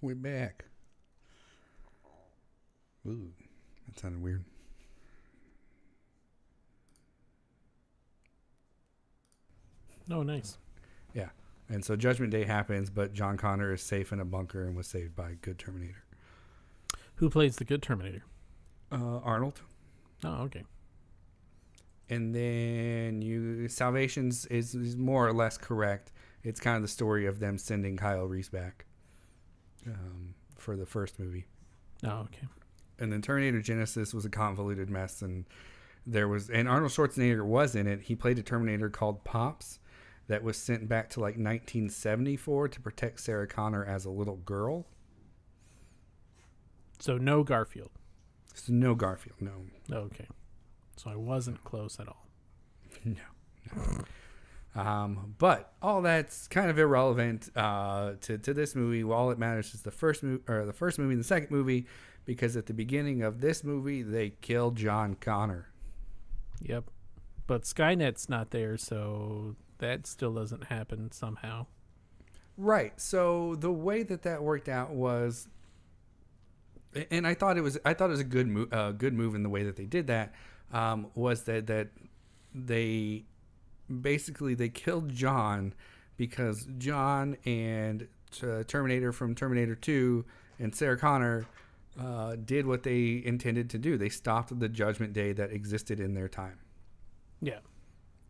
S3: We're back. Ooh, that sounded weird.
S2: Oh, nice.
S3: Yeah. And so Judgment Day happens, but John Connor is safe in a bunker and was saved by good Terminator.
S2: Who plays the good Terminator?
S3: Arnold.
S2: Oh, okay.
S3: And then Salvations is more or less correct. It's kind of the story of them sending Kyle Reese back for the first movie.
S2: Oh, okay.
S3: And then Terminator Genesis was a convoluted mess, and Arnold Schwarzenegger was in it. He played a Terminator called Pops that was sent back to like 1974 to protect Sarah Connor as a little girl.
S2: So no Garfield.
S3: So no Garfield, no.
S2: Okay. So I wasn't close at all.
S3: No. But all that's kind of irrelevant to this movie. All that matters is the first movie and the second movie, because at the beginning of this movie they kill John Connor.
S2: Yep. But Skynet's not there, so that still doesn't happen somehow.
S3: Right. So the way that worked out was, and I thought it was a good move in the way that they did that, was that they basically they killed John because John and Terminator from Terminator 2 and Sarah Connor did what they intended to do. They stopped the Judgment Day that existed in their time.
S2: Yeah.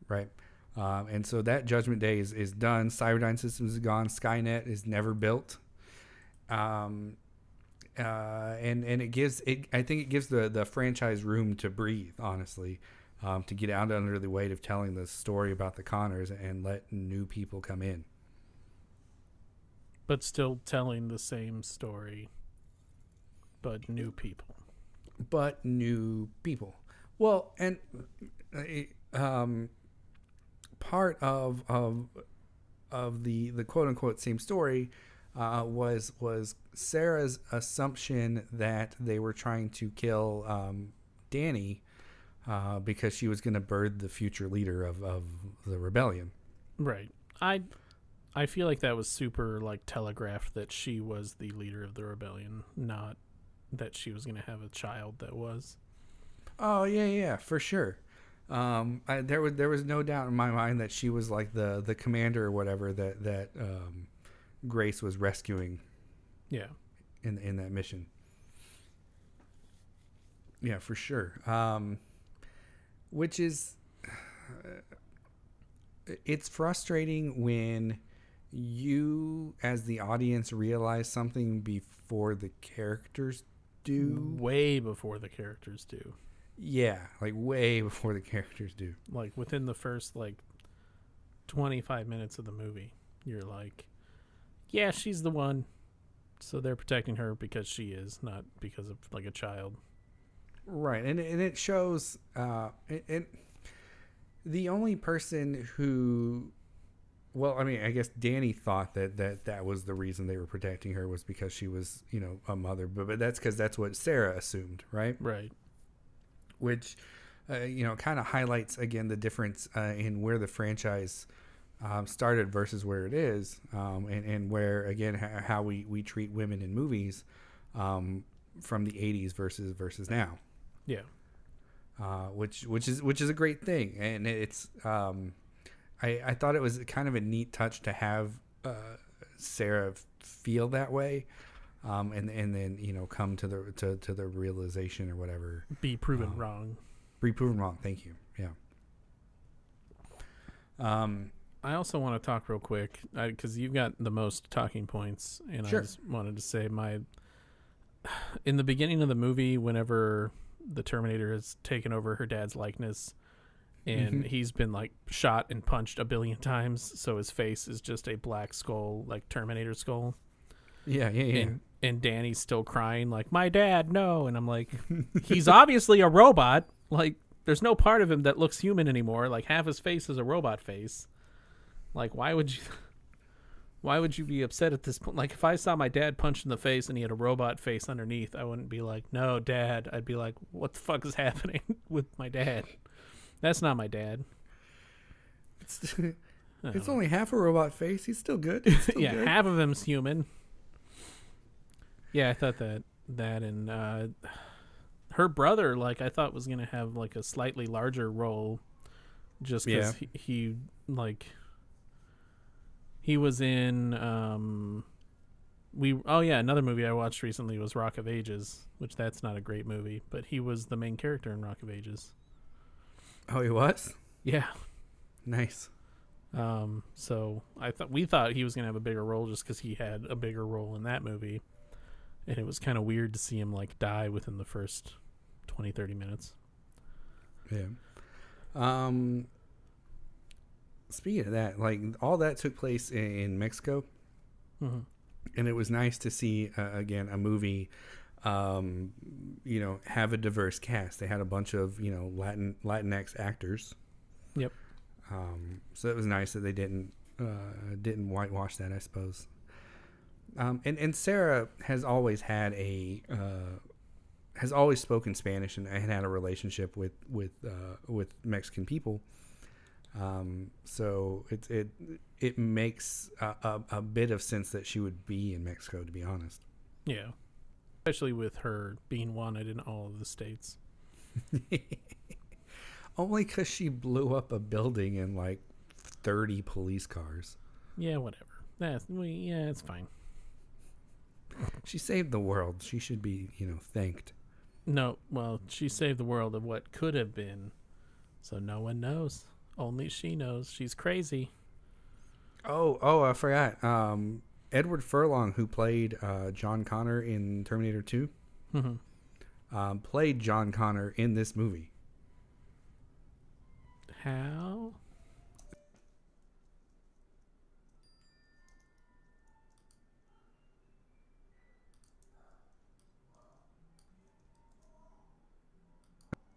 S3: Right. And so that Judgment Day is done. Cyberdyne Systems is gone. Skynet is never built. And it gives I think it gives the franchise room to breathe, honestly, to get out under the weight of telling the story about the Connors and let new people come in.
S2: But still telling the same story, but new people.
S3: Well, and part of the quote unquote same story was Sarah's assumption that they were trying to kill Danny because she was going to birth the future leader of the rebellion.
S2: Right. I feel like that was super like telegraphed that she was the leader of the rebellion, not that she was going to have a child that was.
S3: Oh yeah, for sure. There was no doubt in my mind that she was like the commander or whatever that Grace was rescuing.
S2: Yeah.
S3: In that mission. Yeah, for sure. Which is, it's frustrating when you as the audience realize something before the characters do.
S2: Way before the characters do.
S3: Yeah, like way before the characters do.
S2: Like within the first like 25 minutes of the movie, you're like, yeah, she's the one. So they're protecting her because she is, not because of like a child.
S3: Right, and it shows. And the only person who, well, I mean, I guess Danny thought that was the reason they were protecting her was because she was, a mother. But that's because that's what Sarah assumed, right?
S2: Right.
S3: Which, kind of highlights again the difference in where the franchise started versus where it is, and where again how we treat women in movies from the 80s versus now.
S2: Yeah.
S3: Which is a great thing, and it's I thought it was kind of a neat touch to have Sarah feel that way, and then come to the realization or whatever.
S2: Be proven wrong.
S3: Be proven wrong. Thank you. Yeah.
S2: I also want to talk real quick because you've got the most talking points, and
S3: sure.
S2: I just wanted to say in the beginning of the movie, whenever the Terminator has taken over her dad's likeness, and he's been like shot and punched a billion times, so his face is just a black skull, like Terminator skull.
S3: Yeah.
S2: And Danny's still crying, like, my dad, no. And I'm like, he's obviously a robot. Like, there's no part of him that looks human anymore. Like, half his face is a robot face. Like, why would you be upset at this point? Like, if I saw my dad punched in the face and he had a robot face underneath, I wouldn't be like, no, Dad. I'd be like, what the fuck is happening with my dad? That's not my dad.
S3: It's only half a robot face. He's still good. He's still
S2: yeah,
S3: good.
S2: half of him's human. Yeah, I thought that and her brother, like, I thought was gonna have like a slightly larger role, just because he like he was in another movie I watched recently was Rock of Ages, which that's not a great movie, but he was the main character in Rock of Ages.
S3: Oh, he was?
S2: Yeah.
S3: Nice.
S2: So we thought he was gonna have a bigger role just because he had a bigger role in that movie, and it was kind of weird to see him like die within the first 20-30 minutes.
S3: Yeah. Speaking of that, like all that took place in Mexico, and it was nice to see again a movie, have a diverse cast. They had a bunch of Latinx actors.
S2: Yep.
S3: So it was nice that they didn't whitewash that, I suppose. And Sarah has always had has always spoken Spanish and had a relationship with Mexican people. So it makes a bit of sense that she would be in Mexico, to be honest.
S2: Yeah. Especially with her being wanted in all of the states.
S3: Only because she blew up a building in like 30 police cars.
S2: Yeah, whatever. It's fine.
S3: She saved the world. She should be, thanked.
S2: No, well, she saved the world of what could have been. So no one knows. Only she knows. She's crazy.
S3: Oh, I forgot. Edward Furlong, who played John Connor in Terminator 2, played John Connor in this movie.
S2: How?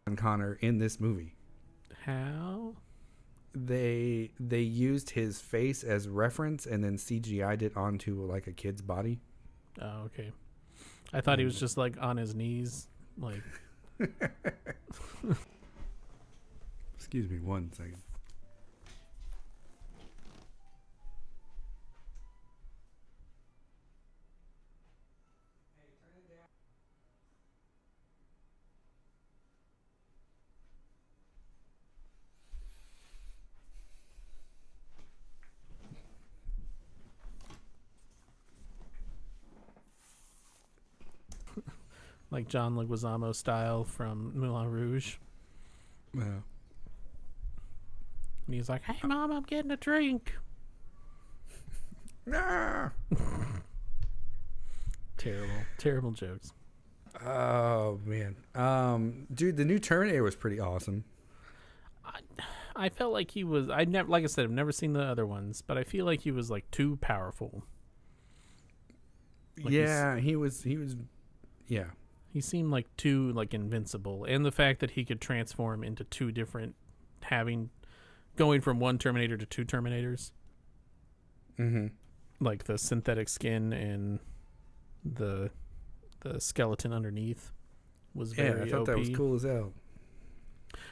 S3: John Connor in this movie.
S2: How?
S3: They used his face as reference and then CGI'd it onto like a kid's body.
S2: Oh, okay. I thought he was just like on his knees, like.
S3: Excuse me 1 second.
S2: Like John Leguizamo style from Moulin Rouge.
S3: Yeah.
S2: And he's like, "Hey, Mom, I'm getting a drink."
S3: Nah.
S2: Terrible jokes.
S3: Oh man, dude, the new Terminator was pretty awesome.
S2: I felt like he was. Like I said, I've never seen the other ones, but I feel like he was like too powerful. Like
S3: yeah, he was. Yeah,
S2: he seemed like too like invincible, and the fact that he could transform into two different, going from one Terminator to two Terminators.
S3: Mm-hmm.
S2: Like the synthetic skin and the skeleton underneath was very
S3: I thought
S2: OP.
S3: that was cool as hell.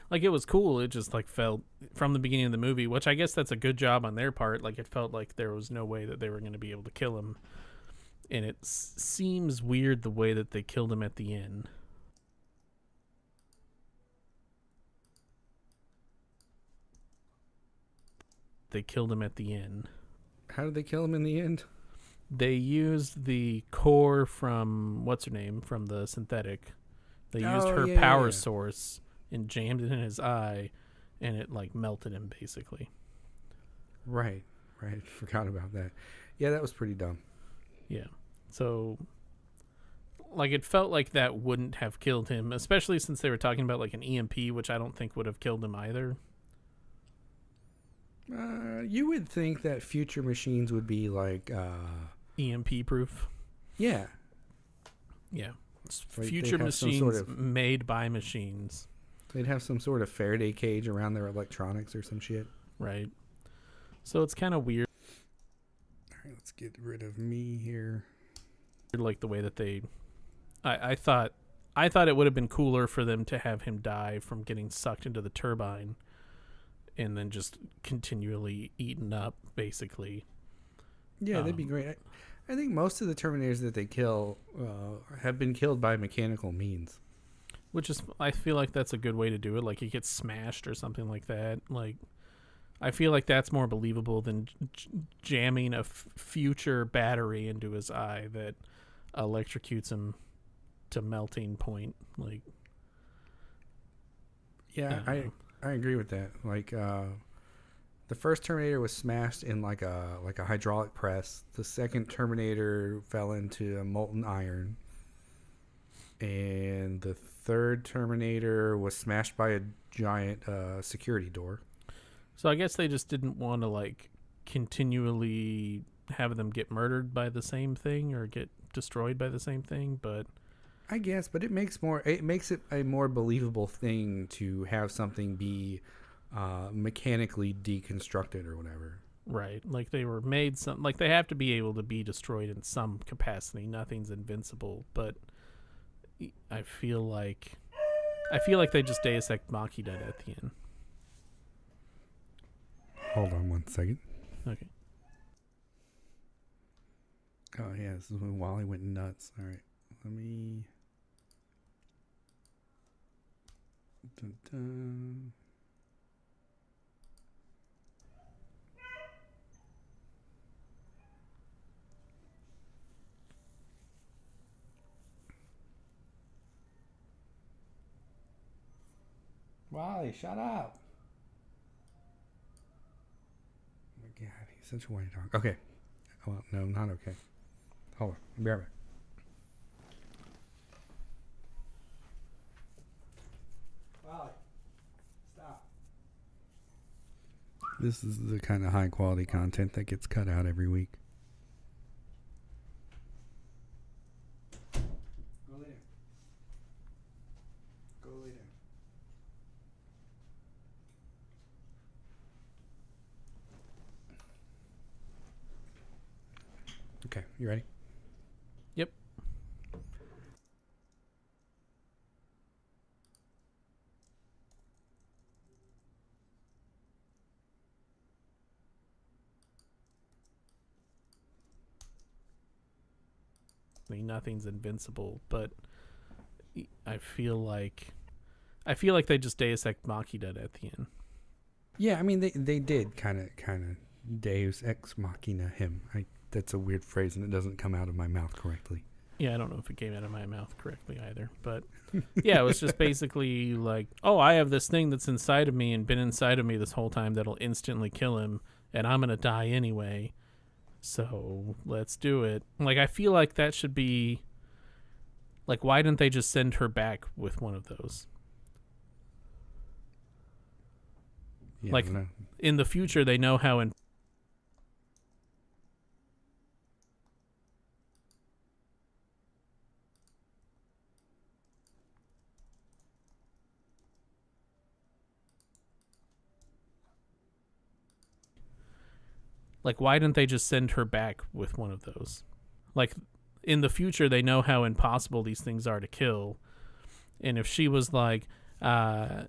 S2: Like, it was cool. It just like felt from the beginning of the movie, which I guess that's a good job on their part. Like, it felt like there was no way that they were going to be able to kill him, and it seems weird the way that they killed him at the end.
S3: How did they kill him in the end?
S2: They used the core from what's her name from the synthetic. They used her power source and jammed it in his eye, and it like melted him basically.
S3: Right. Forgot about that. Yeah, that was pretty dumb.
S2: Yeah. So like it felt like that wouldn't have killed him, especially since they were talking about like an EMP, which I don't think would have killed him either.
S3: You would think that future machines would be like
S2: EMP proof.
S3: Yeah.
S2: Yeah.
S3: Like
S2: future machines made by machines.
S3: They'd have some sort of Faraday cage around their electronics or some shit.
S2: Right. So it's kind of weird.
S3: All right, let's get rid of me here.
S2: Like the way that I thought it would have been cooler for them to have him die from getting sucked into the turbine and then just continually eaten up, basically.
S3: Yeah, that'd be great. I think most of the Terminators that they kill have been killed by mechanical means.
S2: Which is, I feel like that's a good way to do it. Like he gets smashed or something like that. Like, I feel like that's more believable than jamming a future battery into his eye that electrocutes him to melting point. Like,
S3: Yeah, I agree with that. Like the first Terminator was smashed in like a hydraulic press. The second Terminator fell into a molten iron. And the third Terminator was smashed by a giant security door.
S2: so I guess they just didn't want to like continually have them get murdered by the same thing or get destroyed by the same thing, but
S3: I guess, but it makes it a more believable thing to have something be mechanically deconstructed or whatever.
S2: right, like they were made like they have to be able to be destroyed in some capacity. Nothing's invincible, but I feel like they just Deus Ex Machina at the end.
S3: Hold on one second.
S2: Okay.
S3: Oh yeah, this is when Wally went nuts. All right, let me. Dun, dun. Wally, shut up. Oh my God, he's such a whiny dog. Okay. Well, no, not okay. Hold on. I'll be right back. Wally, stop. This is the kind of high quality content that gets cut out every week. Go lay down. Go lay down. Okay, you ready?
S2: Yep. I mean, nothing's invincible, but I feel like they just Deus Ex Machina at the end.
S3: Yeah, I mean they did kind of Deus Ex Machina him. That's a weird phrase and it doesn't come out of my mouth correctly.
S2: Yeah, I don't know if it came out of my mouth correctly either, but yeah, it was just basically like, oh, I have this thing that's inside of me and been inside of me this whole time that'll instantly kill him, and I'm gonna die anyway. So let's do it. Like, I feel like that should be like, why didn't they just send her back with one of those?
S3: Yeah,
S2: Like, in the future, they know how like, why didn't they just send her back with one of those? Like, in the future, they know how impossible these things are to kill. And if she was like, I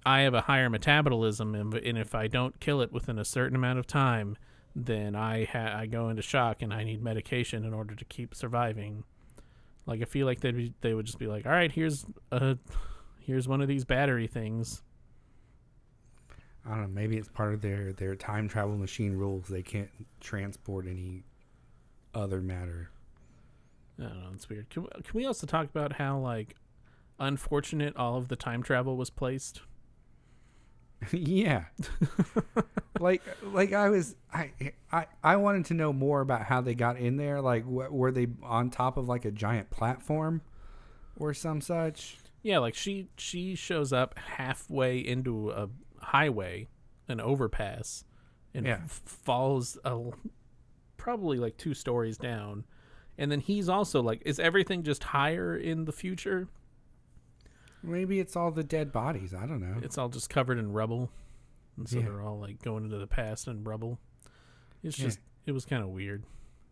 S2: have a higher metabolism, and if I don't kill it within a certain amount of time, then I go into shock and I need medication in order to keep surviving. Like, I feel like they would just be like, all right, here's one of these battery things.
S3: I don't know. Maybe it's part of their time travel machine rules. They can't transport any other matter.
S2: I don't know. It's weird. Can we also talk about how, like, unfortunate all of the time travel was placed?
S3: Yeah. like I wanted to know more about how they got in there. Like, were they on top of like a giant platform or some such?
S2: Yeah, like she shows up halfway into a highway, an overpass, and falls probably like 2 stories down. And then he's also like, is everything just higher in the future?
S3: Maybe it's all the dead bodies. I don't know.
S2: It's all just covered in rubble. And so they're all like going into the past in rubble. It's just, it was kind of weird.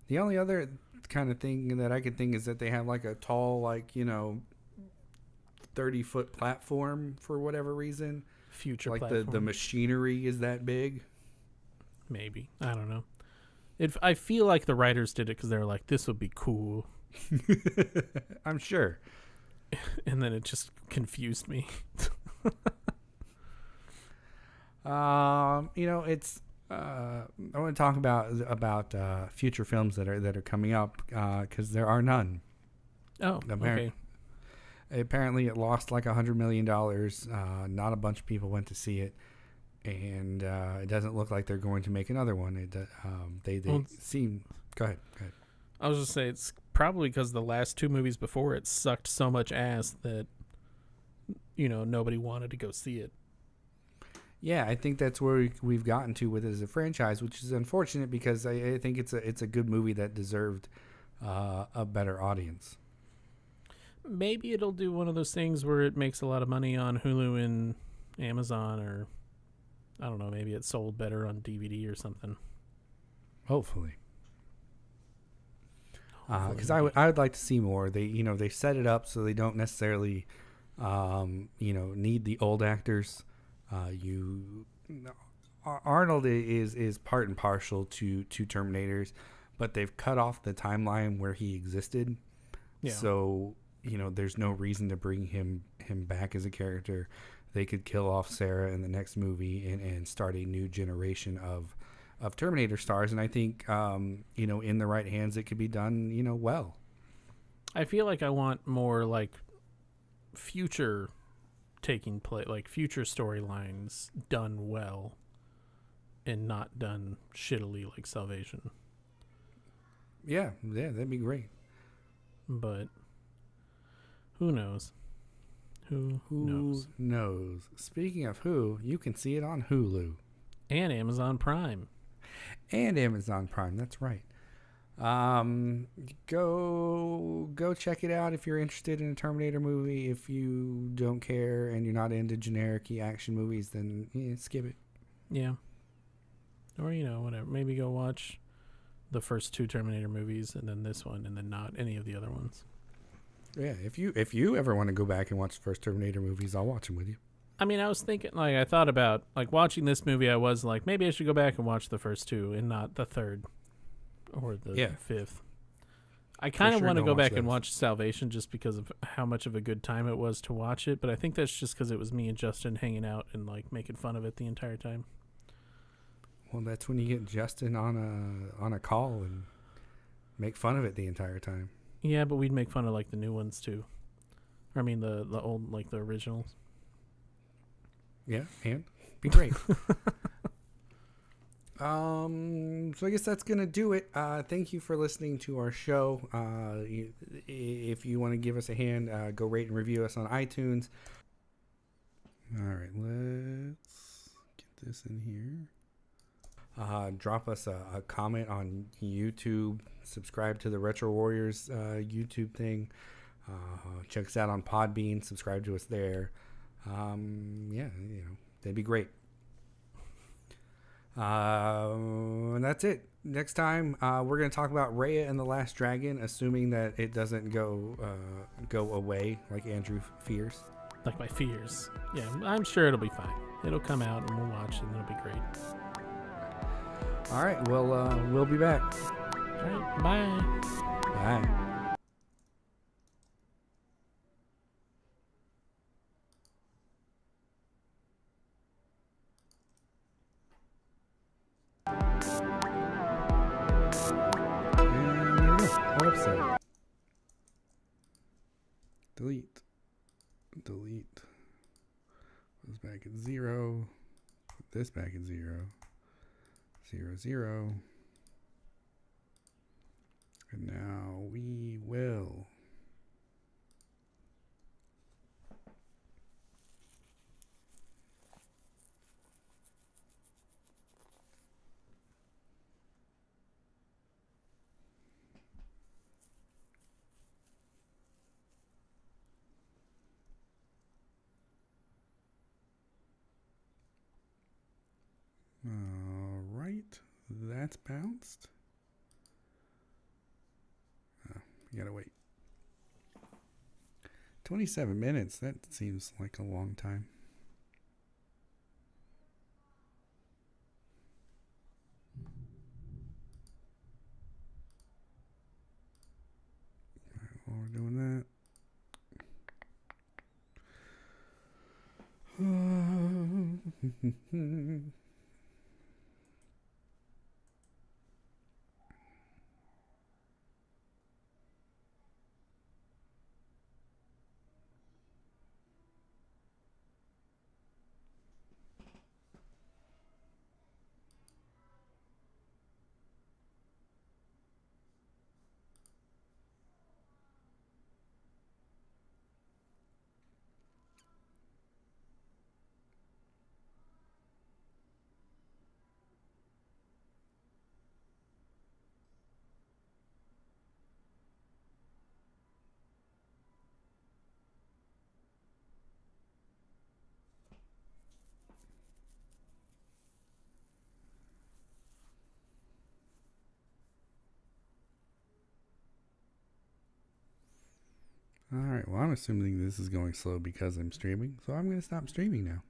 S3: The only other kind of thing that I could think is that they have like a tall, like, 30-foot platform for whatever reason.
S2: Future
S3: like
S2: platform.
S3: the machinery is that big.
S2: Maybe. I don't know. I feel like the writers did it because they were like, this would be cool.
S3: I'm sure.
S2: And then it just confused me.
S3: It's I want to talk about future films that are coming up because there are none.
S2: Oh, okay.
S3: Apparently, it lost like $100 million. Not a bunch of people went to see it, and it doesn't look like they're going to make another one. They seem. Go ahead.
S2: I was just saying it's probably because the last two movies before it sucked so much ass that nobody wanted to go see it.
S3: Yeah, I think that's where we've gotten to with it as a franchise, which is unfortunate because I think it's a good movie that deserved a better audience.
S2: Maybe it'll do one of those things where it makes a lot of money on Hulu and Amazon, or I don't know, maybe it sold better on DVD or something.
S3: Hopefully. Because I would like to see more. They set it up so they don't necessarily need the old actors. Arnold is part and parcel to Terminators, but they've cut off the timeline where he existed.
S2: Yeah.
S3: So there's no reason to bring him back as a character. They could kill off Sarah in the next movie and start a new generation of Terminator stars, and I think in the right hands it could be done well.
S2: I feel like I want more like future taking place, like future storylines done well and not done shittily like Salvation.
S3: Yeah, that'd be great.
S2: But who knows? Who knows? Speaking of who, you can see it on Hulu and Amazon Prime.
S3: That's right. Go check it out if you're interested in a Terminator movie. If you don't care and you're not into generic action movies, then skip it.
S2: Yeah. Or whatever. Maybe go watch the first two Terminator movies and then this one and then not any of the other ones.
S3: Yeah, if you ever want to go back and watch the first Terminator movies, I'll watch them with you.
S2: I mean, I was thinking, I thought about, watching this movie, I was like, maybe I should go back and watch the first two and not the third or the fifth. I kind of want to go back and watch Salvation just because of how much of a good time it was to watch it, but I think that's just because it was me and Justin hanging out and, making fun of it the entire time.
S3: Well, that's when you get Justin on a call and make fun of it the entire time.
S2: Yeah, but we'd make fun of, the new ones, too. I mean, the old, the originals.
S3: Yeah, and be great. So I guess that's gonna do it. Thank you for listening to our show. If you want to give us a hand, go rate and review us on iTunes. All right, let's get this in here. Drop us a comment on YouTube. Subscribe to the Retro Warriors YouTube thing. Check us out on Podbean. Subscribe to us there. That'd be great. And that's it. Next time, we're going to talk about Raya and the Last Dragon, assuming that it doesn't go away like Andrew fears.
S2: Like my fears. Yeah, I'm sure it'll be fine. It'll come out and we'll watch it and it'll be great.
S3: All right. Well, we'll be back.
S2: All right. Bye.
S3: Bye. Website. Delete. This back at 0. Put this back at 0. 0, 0. And now we will. All right, that's bounced. Oh, you gotta wait. 27 minutes, that seems like a long time. All right. Well, I'm assuming this is going slow because I'm streaming, so I'm going to stop streaming now.